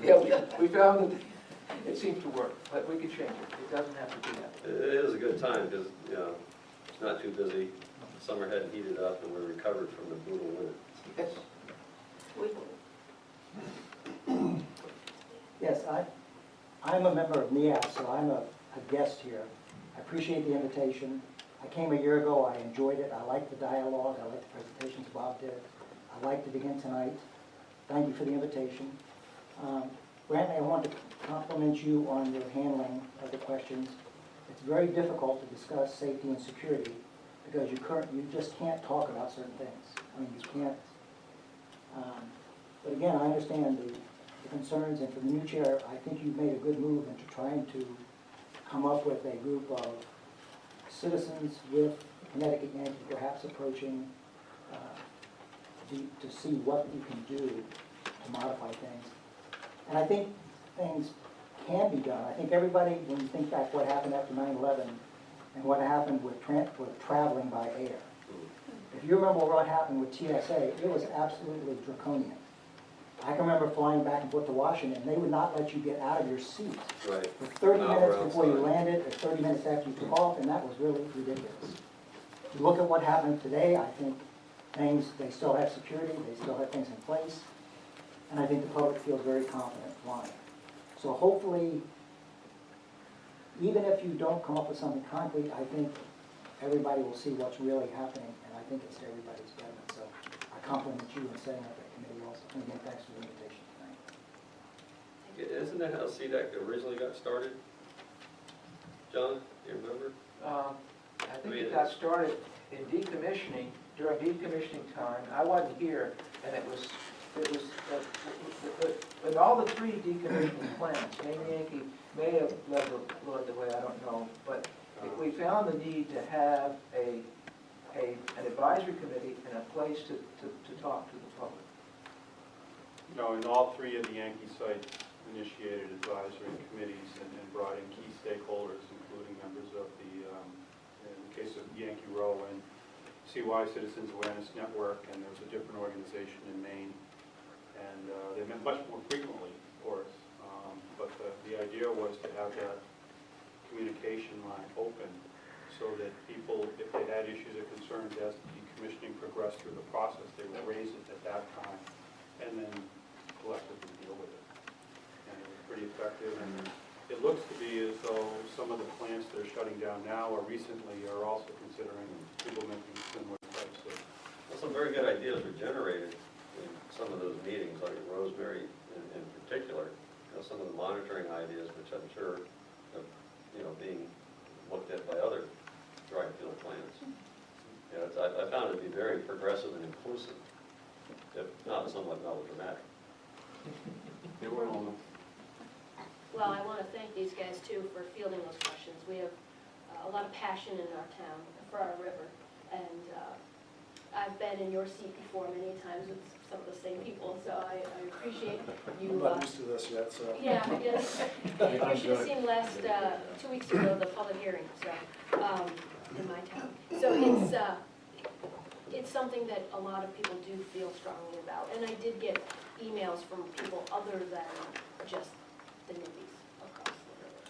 Yeah, we found that it seems to work, but we can change it. It doesn't have to be that. It is a good time because, you know, it's not too busy. Summer hadn't heated up and we're recovered from the brutal winter. Yes. Yes, I'm a member of NEAS, so I'm a guest here. I appreciate the invitation. I came a year ago, I enjoyed it, I liked the dialogue, I liked the presentations Bob did. I like to begin tonight. Thank you for the invitation. Brantley, I want to compliment you on your handling of the questions. It's very difficult to discuss safety and security because you just can't talk about certain things. I mean, you can't. But again, I understand the concerns, and for the new chair, I think you've made a good move into trying to come up with a group of citizens with Connecticut Yankee perhaps approaching to see what you can do to modify things. And I think things can be done. I think everybody, when you think back what happened after 9/11 and what happened with traveling by air, if you remember what happened with TSA, it was absolutely draconian. I can remember flying back and forth to Washington, and they would not let you get out of your seat Right. for 30 minutes Outside. before you landed, or 30 minutes after you took off, and that was really ridiculous. If you look at what happened today, I think they still have security, they still have things in place, and I think the public feels very confident flying. So hopefully, even if you don't come up with something concrete, I think everybody will see what's really happening, and I think it's to everybody's betterment. So I compliment you in setting up that committee also. And again, thanks for the invitation tonight. Isn't that how CDAC originally got started? John, do you remember? I think it got started in decommissioning, during decommissioning time. I wasn't here, and it was in all the 3 decommissioning plants. Maybe Yankee may have led the way, I don't know, but we we found the need to have an advisory committee and a place to talk to the public. No, and all three of the Yankee sites initiated advisory committees and brought in key stakeholders, including members of the, in the case of Yankee Row and CY Citizens Awareness Network, and there was a different organization in Maine. And they met much more frequently, of course, but the idea was to have that communication line open so that people, if they had issues or concerns as decommissioning progressed through the process, they would raise it at that time and then collectively deal with it. And it was pretty effective, and it looks to be as though some of the plants that are shutting down now or recently are also considering implementing similar types of. Well, some very good ideas were generated in some of those meetings, like at Rosemary in particular. You know, some of the monitoring ideas, which I'm sure are, you know, being looked at by other dry fuel plants. You know, I found it to be very progressive and inclusive, if not somewhat melodramatic. They were all. Well, I want to thank these guys too for fielding those questions. We have a lot of passion in our town for our river, and I've been in your seat before many times with some of the same people, so I appreciate you. I'm not used to this yet, so. Yeah, yes. You should have seen last, 2 weeks ago, the public hearing, so, in my town. So it's something that a lot of people do feel strongly about, and I did get emails from people other than just the newbies across the river.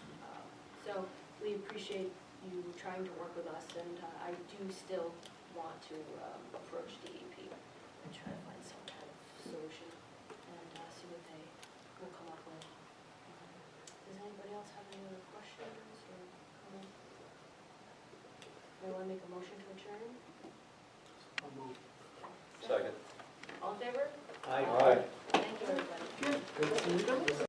So we appreciate you trying to work with us, and I do still want to approach DEP and try to find some kind of solution and see what they will come up with. Does anybody else have any other questions or comments? Anyone make a motion to adjourn? Second. All in favor? Aye. Thank you, everybody.